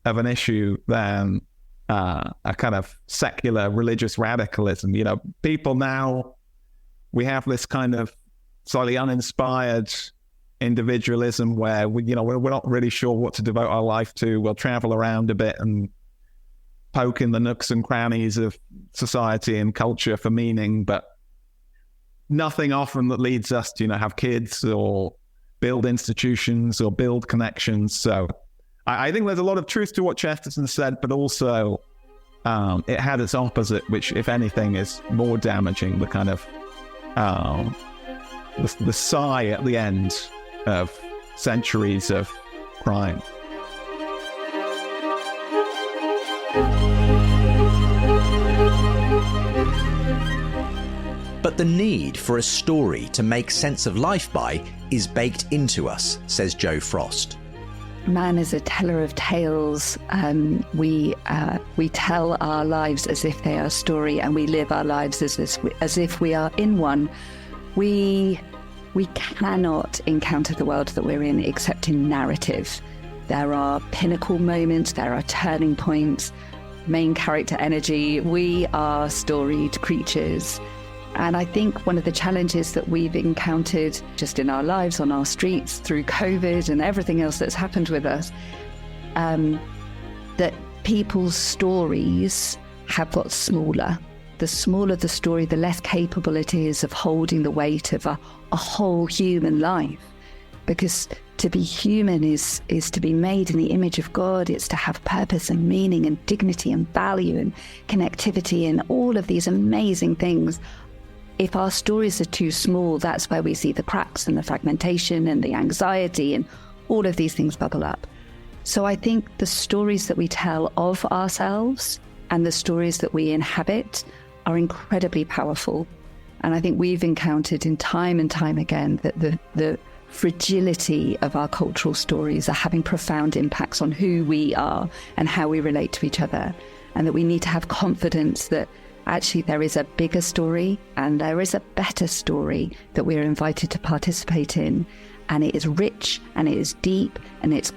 of an issue than a kind of secular religious radicalism. You know, people now, we have this kind of slightly uninspired individualism where we're not really sure what to devote our life to. We'll travel around a bit and poke in the nooks and crannies of society and culture for meaning, but nothing often that leads us to, have kids or build institutions or build connections. So I think there's a lot of truth to what Chesterton said, but also it had its opposite, which, if anything, is more damaging, the kind of the sigh at the end of centuries of crime. But the need for a story to make sense of life by is baked into us, says Joe Frost. Man is a teller of tales. We tell our lives as if they are a story, and we live our lives as if we are in one. We cannot encounter the world that we're in except in narrative. There are pinnacle moments, there are turning points, main character energy. We are storied creatures. And I think one of the challenges that we've encountered just in our lives, on our streets, through COVID and everything else that's happened with us, that people's stories have got smaller. The smaller the story, the less capable it is of holding the weight of a whole human life. Because to be human is to be made in the image of God. It's to have purpose and meaning and dignity and value and connectivity and all of these amazing things. If our stories are too small, that's where we see the cracks and the fragmentation and the anxiety and all of these things bubble up. So I think the stories that we tell of ourselves and the stories that we inhabit are incredibly powerful. And I think we've encountered in time and time again that the fragility of our cultural stories are having profound impacts on who we are and how we relate to each other. And that we need to have confidence that actually there is a bigger story and there is a better story that we're invited to participate in. And it is rich and it is deep and it's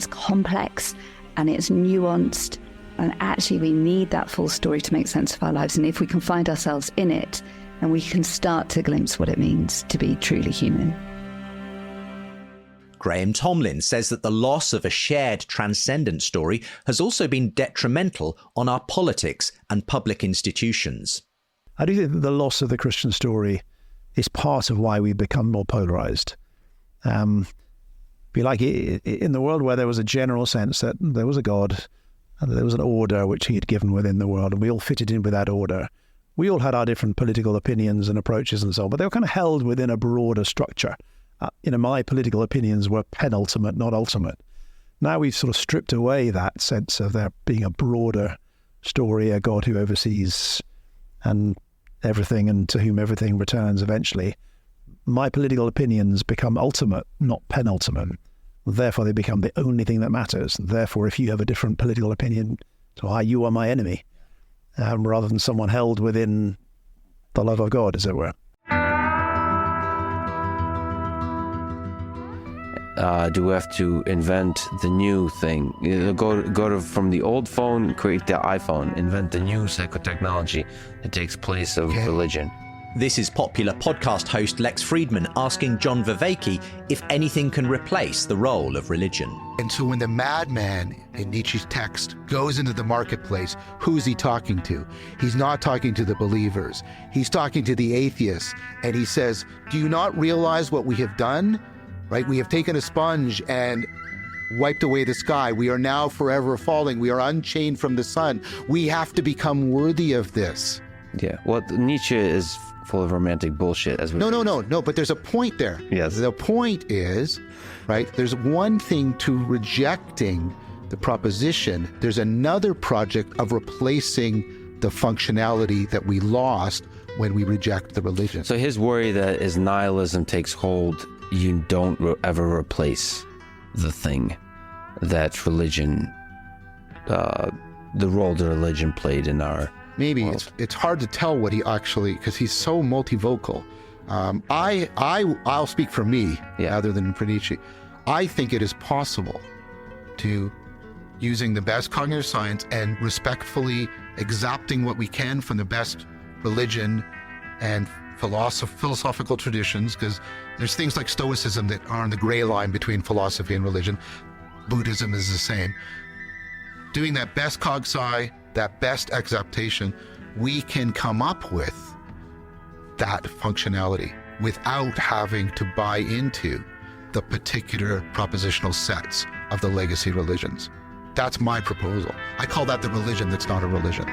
complex and it's nuanced. And actually we need that full story to make sense of our lives. And if we can find ourselves in it, and we can start to glimpse what it means to be truly human. Graham Tomlin says that the loss of a shared transcendent story has also been detrimental on our politics and public institutions. I do think that the loss of the Christian story is part of why we become more polarized. Be like in the world where there was a general sense that there was a God and there was an order which he had given within the world, and we all fitted in with that order. We all had our different political opinions and approaches and so on, but they were kind of held within a broader structure. My political opinions were penultimate, not ultimate. Now we've sort of stripped away that sense of there being a broader story, a God who oversees and everything and to whom everything returns eventually. My political opinions become ultimate, not penultimate. Therefore, they become the only thing that matters. Therefore, if you have a different political opinion, so you are my enemy, rather than someone held within the love of God, as it were. do we have to invent the new thing? From the old phone, create the iPhone, invent the new psychotechnology that takes place of religion. This is popular podcast host Lex Friedman asking John Vervaeke if anything can replace the role of religion. And so when the madman in Nietzsche's text goes into the marketplace, who's he talking to? He's not talking to the believers. He's talking to the atheists. And he says, do you not realize what we have done? Right? We have taken a sponge and wiped away the sky. We are now forever falling. We are unchained from the sun. We have to become worthy of this. Yeah. Well, Nietzsche is full of romantic bullshit. No, but there's a point there. Yes. The point is, right, there's one thing to rejecting the proposition. There's another project of replacing the functionality that we lost when we reject the religion. So his worry that as nihilism takes hold, you don't ever replace the thing that religion, the role that religion played in our Maybe world. it's hard to tell what he actually, because he's so multivocal. I'll speak for me rather than for Nietzsche. I think it is possible to, using the best cognitive science and respectfully exacting what we can from the best religion and philosophical traditions, because there's things like Stoicism that are on the gray line between philosophy and religion. Buddhism is the same. Doing that best cog sci, that best exaptation, we can come up with that functionality without having to buy into the particular propositional sets of the legacy religions. That's my proposal. I call that the religion that's not a religion.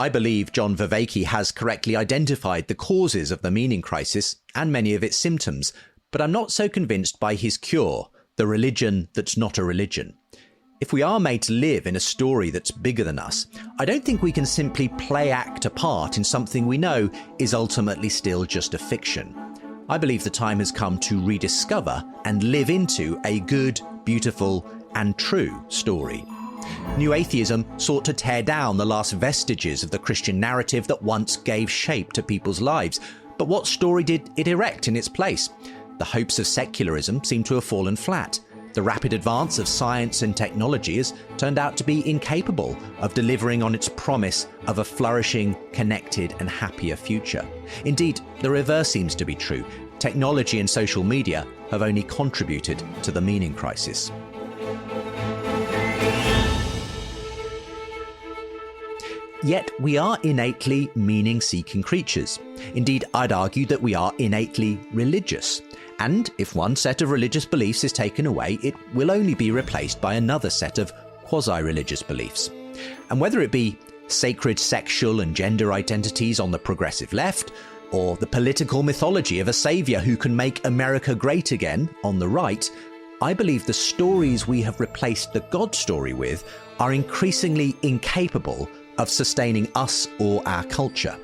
I believe John Vervaeke has correctly identified the causes of the meaning crisis and many of its symptoms, but I'm not so convinced by his cure, the religion that's not a religion. If we are made to live in a story that's bigger than us, I don't think we can simply act a part in something we know is ultimately still just a fiction. I believe the time has come to rediscover and live into a good, beautiful, and true story. New atheism sought to tear down the last vestiges of the Christian narrative that once gave shape to people's lives. But what story did it erect in its place? The hopes of secularism seem to have fallen flat. The rapid advance of science and technology has turned out to be incapable of delivering on its promise of a flourishing, connected, and happier future. Indeed, the reverse seems to be true. Technology and social media have only contributed to the meaning crisis. Yet we are innately meaning-seeking creatures. Indeed, I'd argue that we are innately religious. And if one set of religious beliefs is taken away, it will only be replaced by another set of quasi-religious beliefs. And whether it be sacred sexual and gender identities on the progressive left, or the political mythology of a savior who can make America great again on the right, I believe the stories we have replaced the God story with are increasingly incapable of sustaining us or our culture.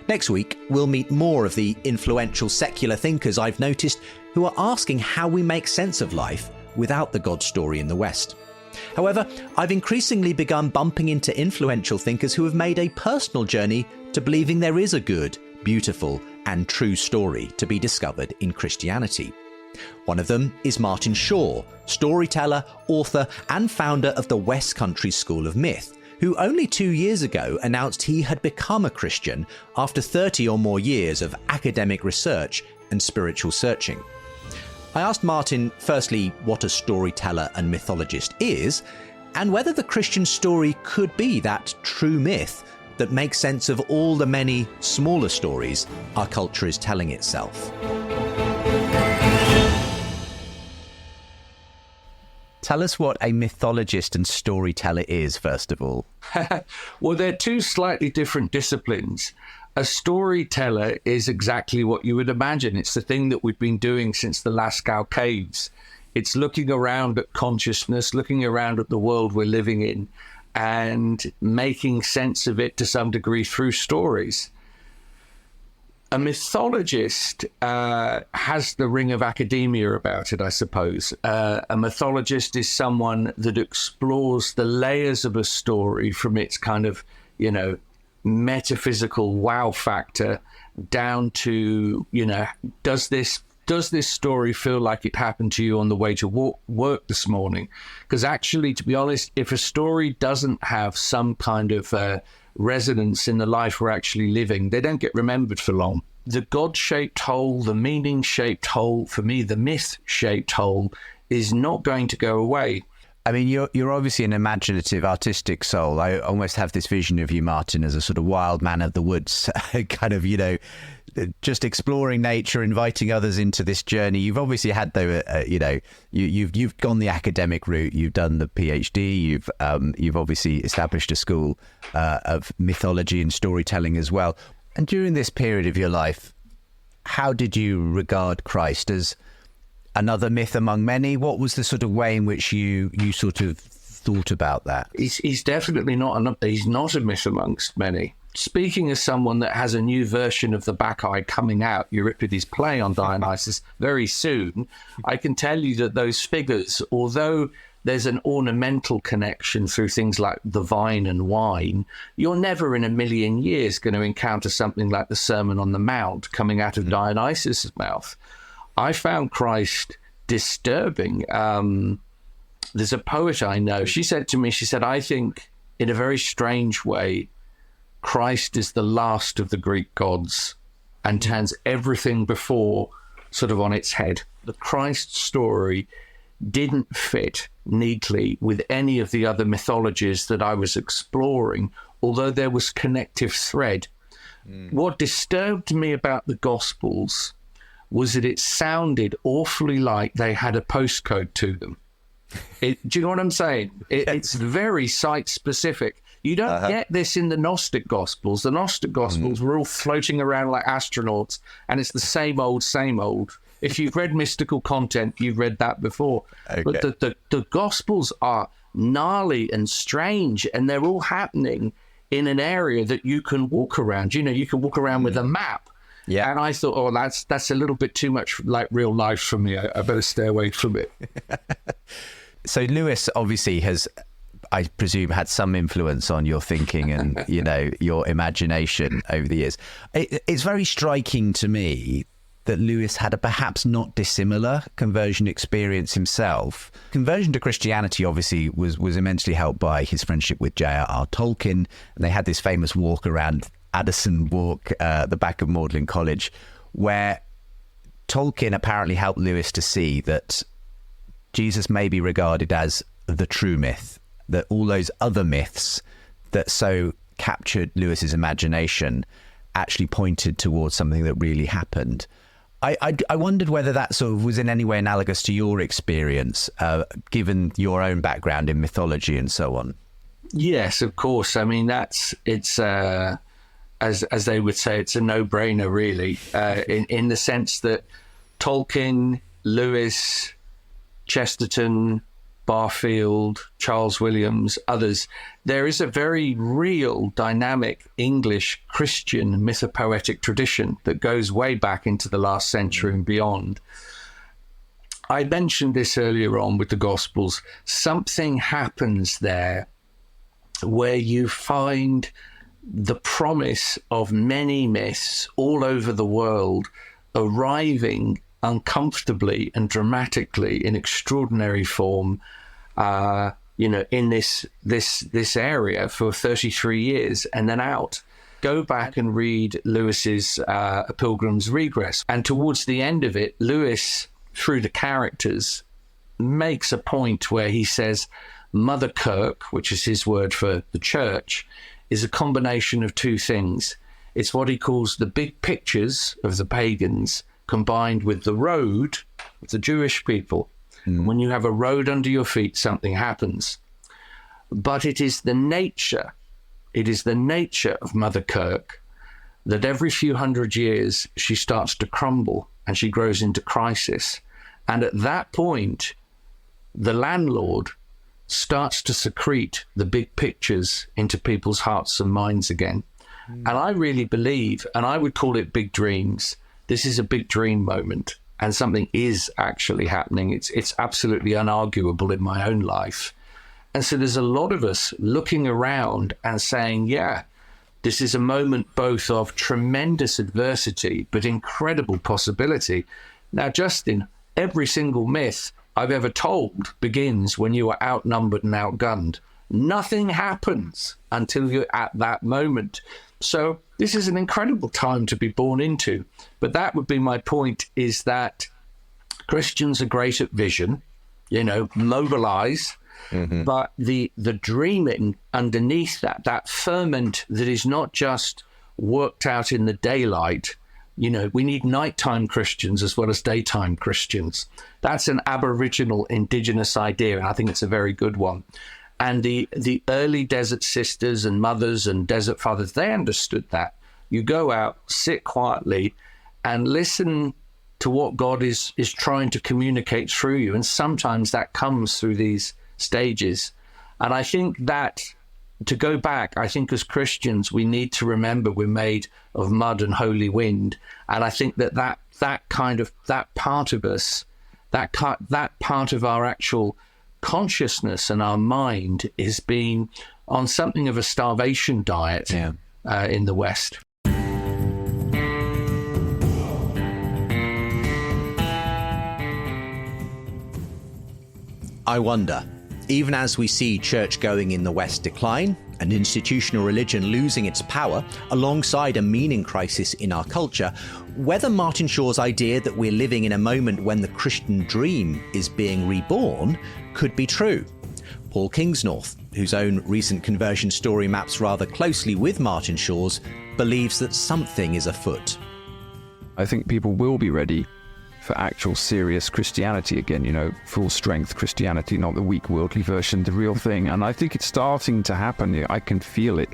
Next week, we'll meet more of the influential secular thinkers I've noticed who are asking how we make sense of life without the God story in the West. However, I've increasingly begun bumping into influential thinkers who have made a personal journey to believing there is a good, beautiful, and true story to be discovered in Christianity. One of them is Martin Shaw, storyteller, author, and founder of the West Country School of Myth, who only 2 years ago announced he had become a Christian after 30 or more years of academic research and spiritual searching. I asked Martin, firstly, what a storyteller and mythologist is, and whether the Christian story could be that true myth that makes sense of all the many smaller stories our culture is telling itself. Tell us what a mythologist and storyteller is, first of all. Well, they're two slightly different disciplines. A storyteller is exactly what you would imagine. It's the thing that we've been doing since the Lascaux caves. It's looking around at consciousness, looking around at the world we're living in, and making sense of it to some degree through stories. A mythologist has the ring of academia about it, I suppose. A mythologist is someone that explores the layers of a story from its kind of, metaphysical wow factor down to, does this story feel like it happened to you on the way to work this morning? Because actually, to be honest, if a story doesn't have some kind of resonance in the life we're actually living, they don't get remembered for long. The God-shaped hole, the meaning-shaped hole, for me, the myth-shaped hole is not going to go away. I mean, you're obviously an imaginative, artistic soul. I almost have this vision of you, Martin, as a sort of wild man of the woods, kind of, just exploring nature, inviting others into this journey. You've obviously had, though, you've gone the academic route. You've done the PhD. You've obviously established a school of mythology and storytelling as well. And during this period of your life, how did you regard Christ? As another myth among many? What was the sort of way in which you sort of thought about that? He's definitely he's not a myth amongst many. Speaking as someone that has a new version of the Bacchae coming out, Euripides' play on Dionysus, very soon, I can tell you that those figures, although there's an ornamental connection through things like the vine and wine, you're never in a million years going to encounter something like the Sermon on the Mount coming out of Dionysus' mouth. I found Christ disturbing. There's a poet I know. She said to me, I think in a very strange way, Christ is the last of the Greek gods and turns everything before sort of on its head. The Christ story didn't fit neatly with any of the other mythologies that I was exploring, although there was connective thread. What disturbed me about the Gospels was that it sounded awfully like they had a postcode to them. Do you know what I'm saying? It's very site-specific. You don't get this in the Gnostic Gospels. The Gnostic Gospels were all floating around like astronauts, and it's the same old, same old. If you've read mystical content, you've read that before. Okay. But the Gospels are gnarly and strange, and they're all happening in an area that you can walk around. You can walk around with a map. Yeah. And I thought, that's a little bit too much like real life for me. I better stay away from it. So Lewis obviously has, I presume, had some influence on your thinking and, your imagination over the years. It's very striking to me that Lewis had a perhaps not dissimilar conversion experience himself. Conversion to Christianity obviously was immensely helped by his friendship with J.R.R. Tolkien, and they had this famous walk around Addison Walk, the back of Magdalen College, where Tolkien apparently helped Lewis to see that Jesus may be regarded as the true myth, that all those other myths that so captured Lewis's imagination actually pointed towards something that really happened. I wondered whether that sort of was in any way analogous to your experience, given your own background in mythology and so on. Yes, of course. I mean, as they would say, it's a no-brainer, really, in the sense that Tolkien, Lewis, Chesterton, Barfield, Charles Williams, others, there is a very real, dynamic English Christian mythopoetic tradition that goes way back into the last century and beyond. I mentioned this earlier on with the Gospels. Something happens there where you find the promise of many myths all over the world arriving uncomfortably and dramatically in extraordinary form, in this area for 33 years and then out. Go back and read Lewis's A Pilgrim's Regress. And towards the end of it, Lewis, through the characters, makes a point where he says Mother Kirk, which is his word for the church, is a combination of two things. It's what he calls the big pictures of the pagans combined with the road of the Jewish people. When you have a road under your feet, something happens. But it is the nature of Mother Kirk that every few hundred years she starts to crumble and she grows into crisis. And at that point, the landlord starts to secrete the big pictures into people's hearts and minds again. And I really believe, and I would call it big dreams, this is a big dream moment. And something is actually happening. It's absolutely unarguable in my own life. And so there's a lot of us looking around and saying, yeah, This is a moment both of tremendous adversity, but incredible possibility. Now, Justin, every single myth I've ever told begins when you are outnumbered and outgunned. Nothing happens until you're at that moment. So this is an incredible time to be born into. But that would be my point, is that Christians are great at vision, mobilize, but the dreaming underneath that ferment that is not just worked out in the daylight. We need nighttime Christians as well as daytime Christians. That's an Aboriginal indigenous idea, and I think it's a very good one. And the early desert sisters and mothers and desert fathers, they understood that. You go out, sit quietly, and listen to what God is trying to communicate through you. And sometimes that comes through these stages. And I think that, to go back, I think as Christians, we need to remember we're made of mud and holy wind. And I think that part of us, that part of our actual consciousness and our mind is being on something of a starvation diet in the West. I wonder, even as we see church going in the West decline and institutional religion losing its power alongside a meaning crisis in our culture, whether Martin Shaw's idea that we're living in a moment when the Christian dream is being reborn could be true. Paul Kingsnorth, whose own recent conversion story maps rather closely with Martin Shaw's, believes that something is afoot. I think people will be ready for actual serious Christianity again, full strength Christianity, not the weak worldly version, the real thing. And I think it's starting to happen. I can feel it,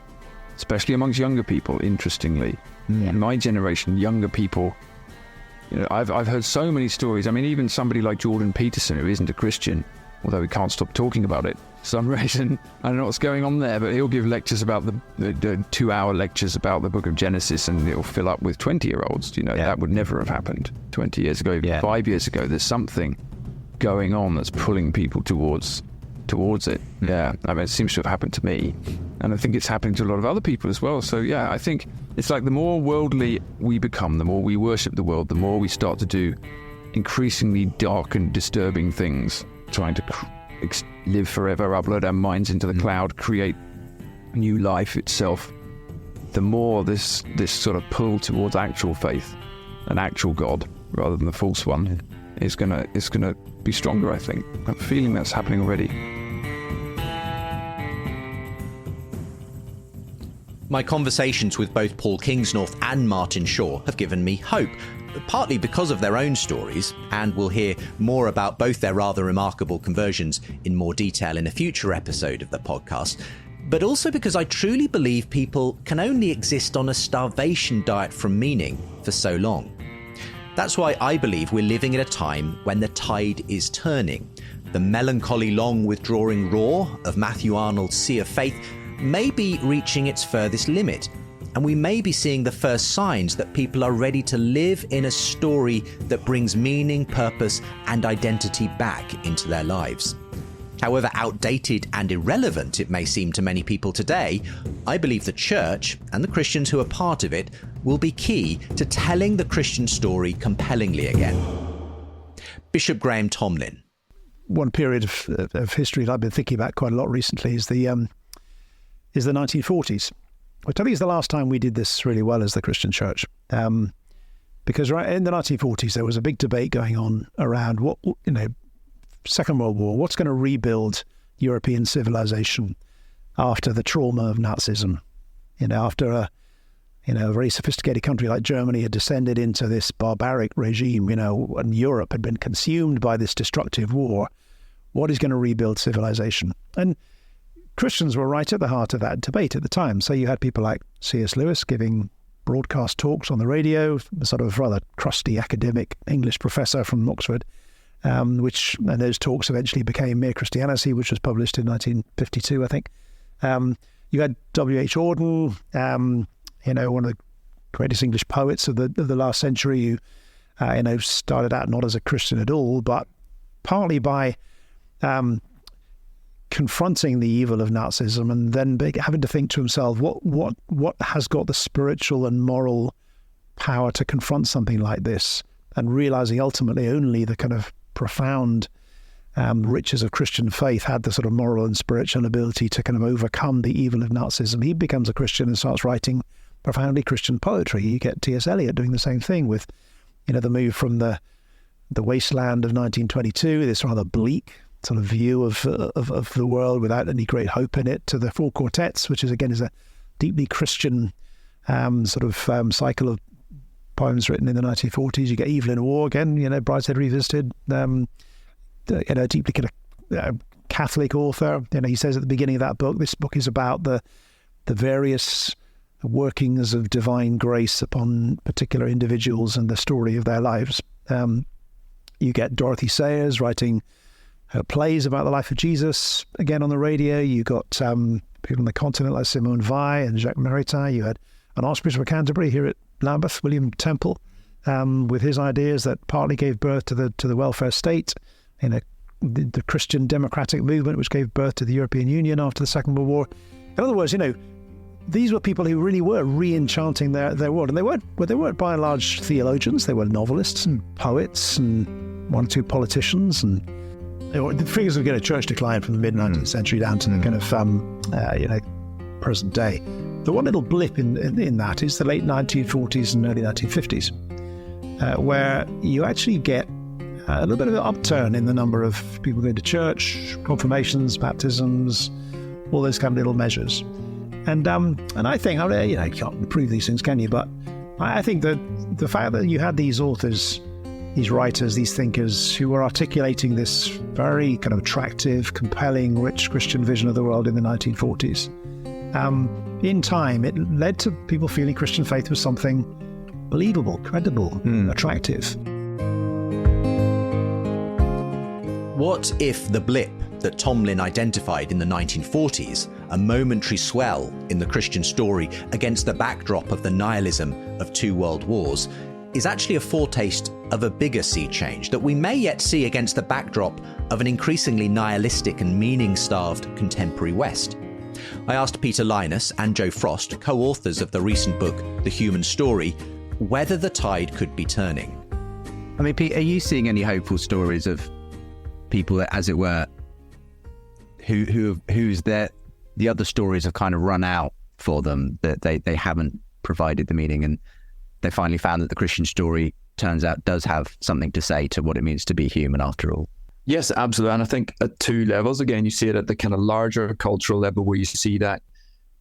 especially amongst younger people, interestingly. In my generation, younger people, I've heard so many stories. I mean, even somebody like Jordan Peterson, who isn't a Christian, although he can't stop talking about it for some reason. I don't know what's going on there, but he'll give lectures about the 2-hour lectures about the book of Genesis, and it'll fill up with 20-year-olds. That would never have happened 20 years ago, even 5 years ago. There's something going on that's pulling people towards it. I mean, it seems to have happened to me, and I think it's happening to a lot of other people as well. So I think it's like the more worldly we become, the more we worship the world, the more we start to do increasingly dark and disturbing things, trying to live forever, upload our minds into the cloud, create new life itself. The more this sort of pull towards actual faith, an actual God rather than the false one, is gonna be stronger. I think I'm feeling that's happening already. My conversations with both Paul Kingsnorth and Martin Shaw have given me hope, partly because of their own stories, and we'll hear more about both their rather remarkable conversions in more detail in a future episode of the podcast, but also because I truly believe people can only exist on a starvation diet from meaning for so long. That's why I believe we're living at a time when the tide is turning. The melancholy long withdrawing roar of Matthew Arnold's Sea of Faith may be reaching its furthest limit, and we may be seeing the first signs that people are ready to live in a story that brings meaning, purpose, and identity back into their lives. However outdated and irrelevant it may seem to many people today, I believe the church, and the Christians who are part of it, will be key to telling the Christian story compellingly again. Bishop Graham Tomlin. One period of history that I've been thinking about quite a lot recently is the 1940s. Which I think is the last time we did this really well as the Christian church. Because right in the 1940s, there was a big debate going on around Second World War, what's going to rebuild European civilization after the trauma of Nazism? After a very sophisticated country like Germany had descended into this barbaric regime, and Europe had been consumed by this destructive war. What is going to rebuild civilization? And Christians were right at the heart of that debate at the time. So you had people like C.S. Lewis giving broadcast talks on the radio, a sort of rather crusty academic English professor from Oxford, and those talks eventually became Mere Christianity, which was published in 1952, I think. You had W.H. Auden, one of the greatest English poets of the last century, who started out not as a Christian at all, but partly by confronting the evil of Nazism and then having to think to himself, what has got the spiritual and moral power to confront something like this, and realizing ultimately only the kind of profound riches of Christian faith had the sort of moral and spiritual ability to kind of overcome the evil of Nazism. He becomes a Christian and starts writing profoundly Christian poetry. You get T.S. Eliot doing the same thing with, the move from the wasteland of 1922, this rather bleak sort of view of the world without any great hope in it, to the Four Quartets, which is a deeply Christian cycle of poems written in the 1940s. You get Evelyn Waugh again, Brideshead Revisited, deeply kind of Catholic author. He says at the beginning of that book, this book is about the various workings of divine grace upon particular individuals and the story of their lives. You get Dorothy Sayers writing her plays about the life of Jesus, again on the radio. You got people on the continent like Simone Weil and Jacques Maritain. You had an Archbishop of Canterbury here at Lambeth, William Temple, with his ideas that partly gave birth to the welfare state, the Christian democratic movement, which gave birth to the European Union after the Second World War. In other words, these were people who really were re-enchanting their world, and they weren't by and large theologians. They were novelists and poets and one or two politicians, and the figures of church decline from the mid-19th century down to the kind of present day. The one little blip in that is the late 1940s and early 1950s, where you actually get a little bit of an upturn in the number of people going to church, confirmations, baptisms, all those kind of little measures. And I think, you can't prove these things, can you? But I think that the fact that you had these authors, these writers, these thinkers who were articulating this very kind of attractive, compelling, rich Christian vision of the world in the 1940s, in time, it led to people feeling Christian faith was something believable, credible, attractive. What if the blip that Tomlin identified in the 1940s, a momentary swell in the Christian story against the backdrop of the nihilism of two world wars, is actually a foretaste of a bigger sea change that we may yet see against the backdrop of an increasingly nihilistic and meaning-starved contemporary West? I asked Peter Linus and Joe Frost, co-authors of the recent book The Human Story, whether the tide could be turning. I mean, Pete, are you seeing any hopeful stories of people that, as it were, whose the other stories have kind of run out for them, that they haven't provided the meaning, and they finally found that the Christian story turns out does have something to say to what it means to be human after all? Yes, absolutely. And I think at two levels, again, you see it at the kind of larger cultural level where you see that,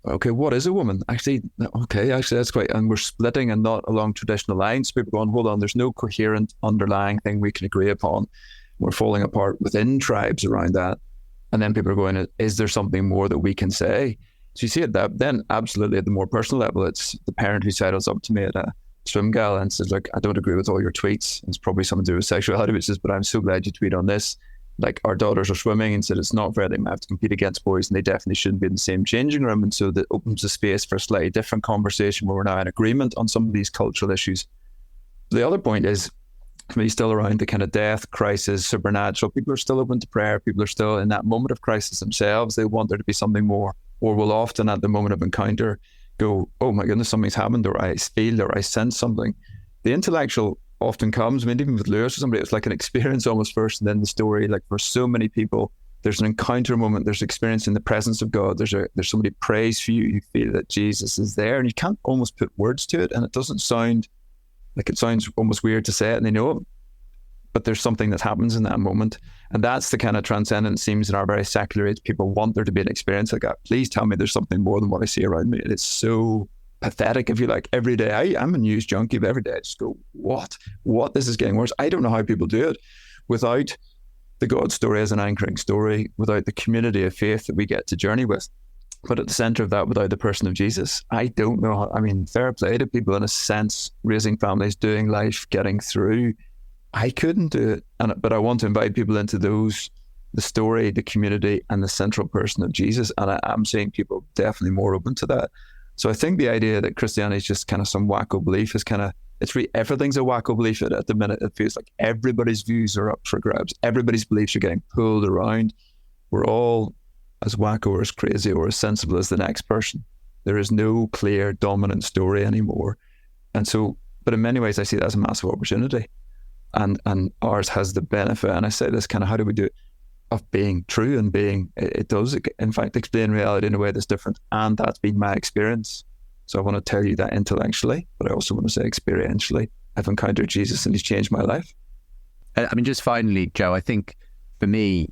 okay, what is a woman? Actually, that's quite, and we're splitting and not along traditional lines. People going, hold on, there's no coherent underlying thing we can agree upon. We're falling apart within tribes around that. And then people are going, is there something more that we can say? So you see it that then absolutely at the more personal level, it's the parent who sidles up to me at a swim gal and says, look, I don't agree with all your tweets. It's probably something to do with sexuality, which says, but I'm so glad you tweet on this. Like, our daughters are swimming, and said it's not fair. They might have to compete against boys, and they definitely shouldn't be in the same changing room. And so that opens the space for a slightly different conversation where we're now in agreement on some of these cultural issues. The other point is, for me, still around the kind of death, crisis, supernatural. People are still open to prayer. People are still in that moment of crisis themselves. They want there to be something more, or will often at the moment of encounter go, oh my goodness, something's happened, or I feel, or I sense something. The intellectual often comes, I mean, even with Lewis or somebody, it's like an experience almost first, and then the story. Like, for so many people, there's an encounter moment, there's experience in the presence of God, there's somebody prays for you, you feel that Jesus is there, and you can't almost put words to it, and it doesn't sound like, it sounds almost weird to say it, and they know it, but there's something that happens in that moment. And that's the kind of transcendent seems in our very secular age. People want there to be an experience like that. Please tell me there's something more than what I see around me. And it's so pathetic, if you like. Every day, I'm a news junkie, but every day I just go, what? This is getting worse. I don't know how people do it without the God story as an anchoring story, without the community of faith that we get to journey with. But at the center of that, without the person of Jesus, I don't know how. I mean, fair play to people in a sense, raising families, doing life, getting through. I couldn't do it. But I want to invite people into those, the story, the community, and the central person of Jesus. And I'm seeing people definitely more open to that. So I think the idea that Christianity is just kind of some wacko belief is kind of, it's really, everything's a wacko belief at the minute. It feels like everybody's views are up for grabs. Everybody's beliefs are getting pulled around. We're all as wacko or as crazy or as sensible as the next person. There is no clear dominant story anymore. And so, but in many ways, I see that as a massive opportunity. And ours has the benefit, and I say this kind of, how do we do it, of being true and being, it does, in fact, explain reality in a way that's different. And that's been my experience. So I want to tell you that intellectually, but I also want to say experientially. I've encountered Jesus and he's changed my life. I mean, just finally, Joe, I think for me,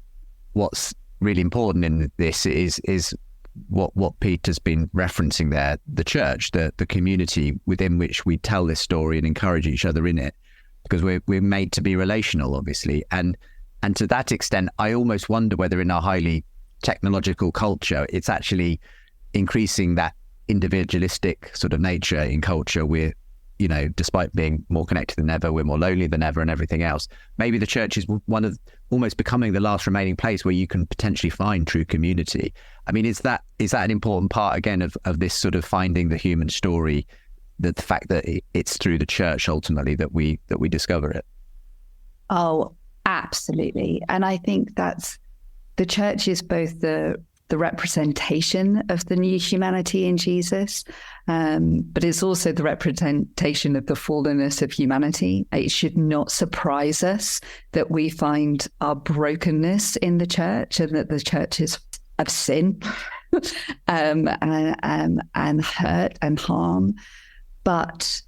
what's really important in this is what Peter's been referencing there, the church, the community within which we tell this story and encourage each other in it, because we're made to be relational, obviously. And to that extent, I almost wonder whether in our highly technological culture, it's actually increasing that individualistic sort of nature in culture. We're, you know, despite being more connected than ever, we're more lonely than ever and everything else. Maybe the church is one of almost becoming the last remaining place where you can potentially find true community. I mean, is that an important part, again, of this sort of finding the human story, the fact that it's through the church ultimately that we discover it? Oh, absolutely. And I think that's, the church is both the representation of the new humanity in Jesus, but it's also the representation of the fallenness of humanity. It should not surprise us that we find our brokenness in the church and that the church is of sin and hurt and harm. But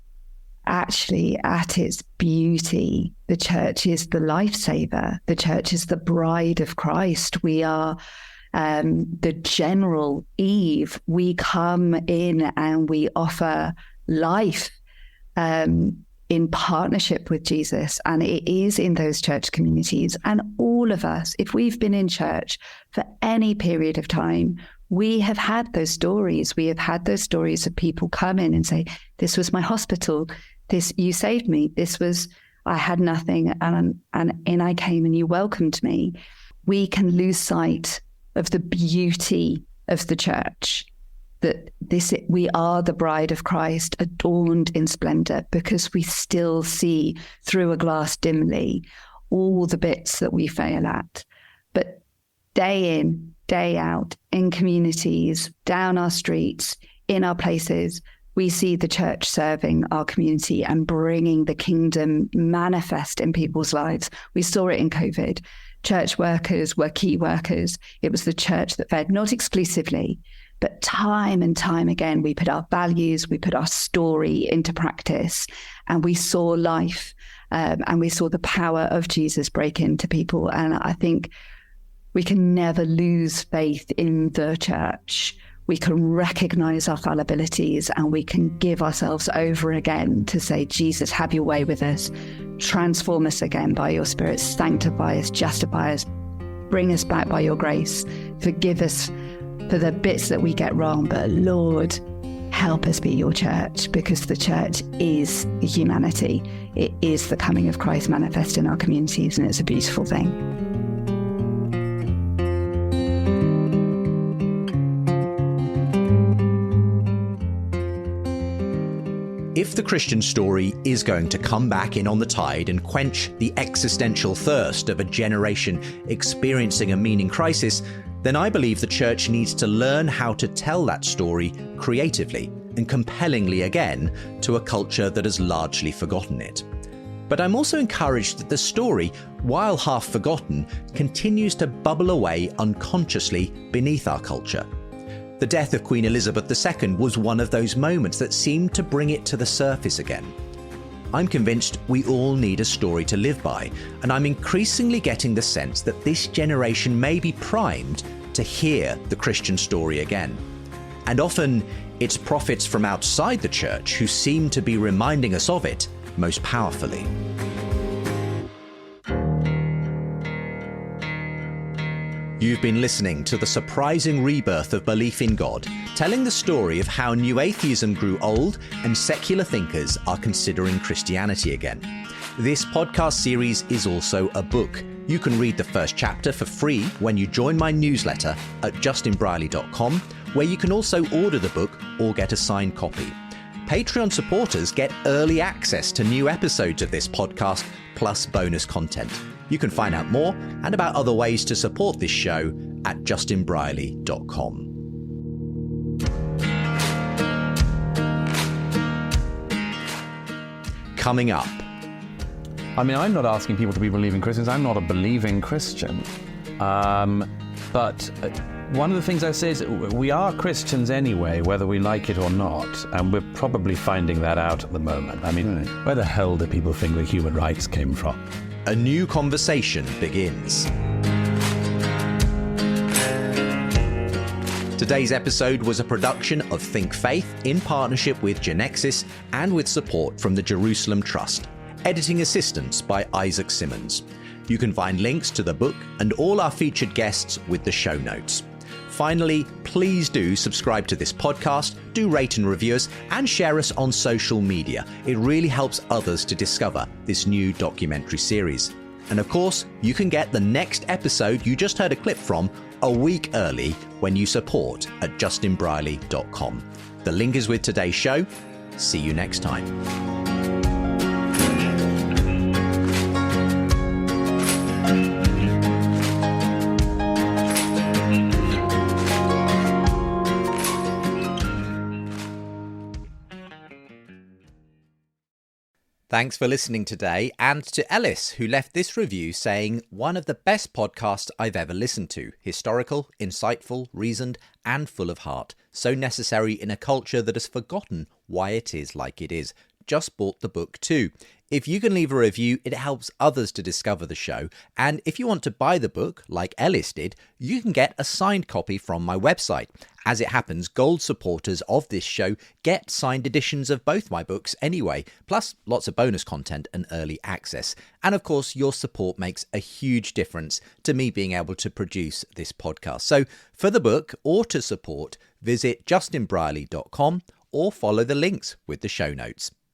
actually, at its beauty, the church is the lifesaver. The church is the bride of Christ. We are the general Eve. We come in and we offer life in partnership with Jesus. And it is in those church communities. And all of us, if we've been in church for any period of time, we have had those stories. We have had those stories of people come in and say, this was my hospital. You saved me. I had nothing. And in I came and you welcomed me. We can lose sight of the beauty of the church, that we are the bride of Christ, adorned in splendor, because we still see through a glass dimly all the bits that we fail at. But day in, day out, in communities, down our streets, in our places, we see the church serving our community and bringing the kingdom manifest in people's lives. We saw it in COVID. Church workers were key workers. It was the church that fed, not exclusively, but time and time again, we put our values, we put our story into practice, and we saw life, and we saw the power of Jesus break into people. And I think we can never lose faith in the church. We can recognize our fallibilities and we can give ourselves over again to say, Jesus, have your way with us. Transform us again by your Spirit. Sanctify us, justify us, bring us back by your grace. Forgive us for the bits that we get wrong. But Lord, help us be your church, because the church is humanity. It is the coming of Christ manifest in our communities, and it's a beautiful thing. If the Christian story is going to come back in on the tide and quench the existential thirst of a generation experiencing a meaning crisis, then I believe the church needs to learn how to tell that story creatively and compellingly again to a culture that has largely forgotten it. But I'm also encouraged that the story, while half forgotten, continues to bubble away unconsciously beneath our culture. The death of Queen Elizabeth II was one of those moments that seemed to bring it to the surface again. I'm convinced we all need a story to live by, and I'm increasingly getting the sense that this generation may be primed to hear the Christian story again. And often, it's prophets from outside the church who seem to be reminding us of it most powerfully. You've been listening to the surprising rebirth of belief in God, telling the story of how new atheism grew old and secular thinkers are considering Christianity again. This podcast series is also a book. You can read the first chapter for free when you join my newsletter at justinbrierley.com, where you can also order the book or get a signed copy. Patreon supporters get early access to new episodes of this podcast, plus bonus content. You can find out more and about other ways to support this show at justinbrierley.com. Coming up. I mean, I'm not asking people to be believing Christians. I'm not a believing Christian. But one of the things I say is we are Christians anyway, whether we like it or not. And we're probably finding that out at the moment. I mean, where the hell do people think the human rights came from? A new conversation begins. Today's episode was a production of Think Faith in partnership with Genexus and with support from the Jerusalem Trust. Editing assistance by Isaac Simmons. You can find links to the book and all our featured guests with the show notes. Finally, please do subscribe to this podcast, do rate and review us, and share us on social media. It really helps others to discover this new documentary series. And of course, you can get the next episode you just heard a clip from a week early when you support at justinbrierley.com. The link is with today's show. See you next time. Thanks for listening today, and to Ellis, who left this review saying, one of the best podcasts I've ever listened to. Historical, insightful, reasoned, and full of heart. So necessary in a culture that has forgotten why it is like it is. Just bought the book too. If you can leave a review, it helps others to discover the show. And if you want to buy the book, like Ellis did, you can get a signed copy from my website. As it happens, gold supporters of this show get signed editions of both my books anyway, plus lots of bonus content and early access. And of course, your support makes a huge difference to me being able to produce this podcast. So for the book or to support, visit justinbrierley.com or follow the links with the show notes.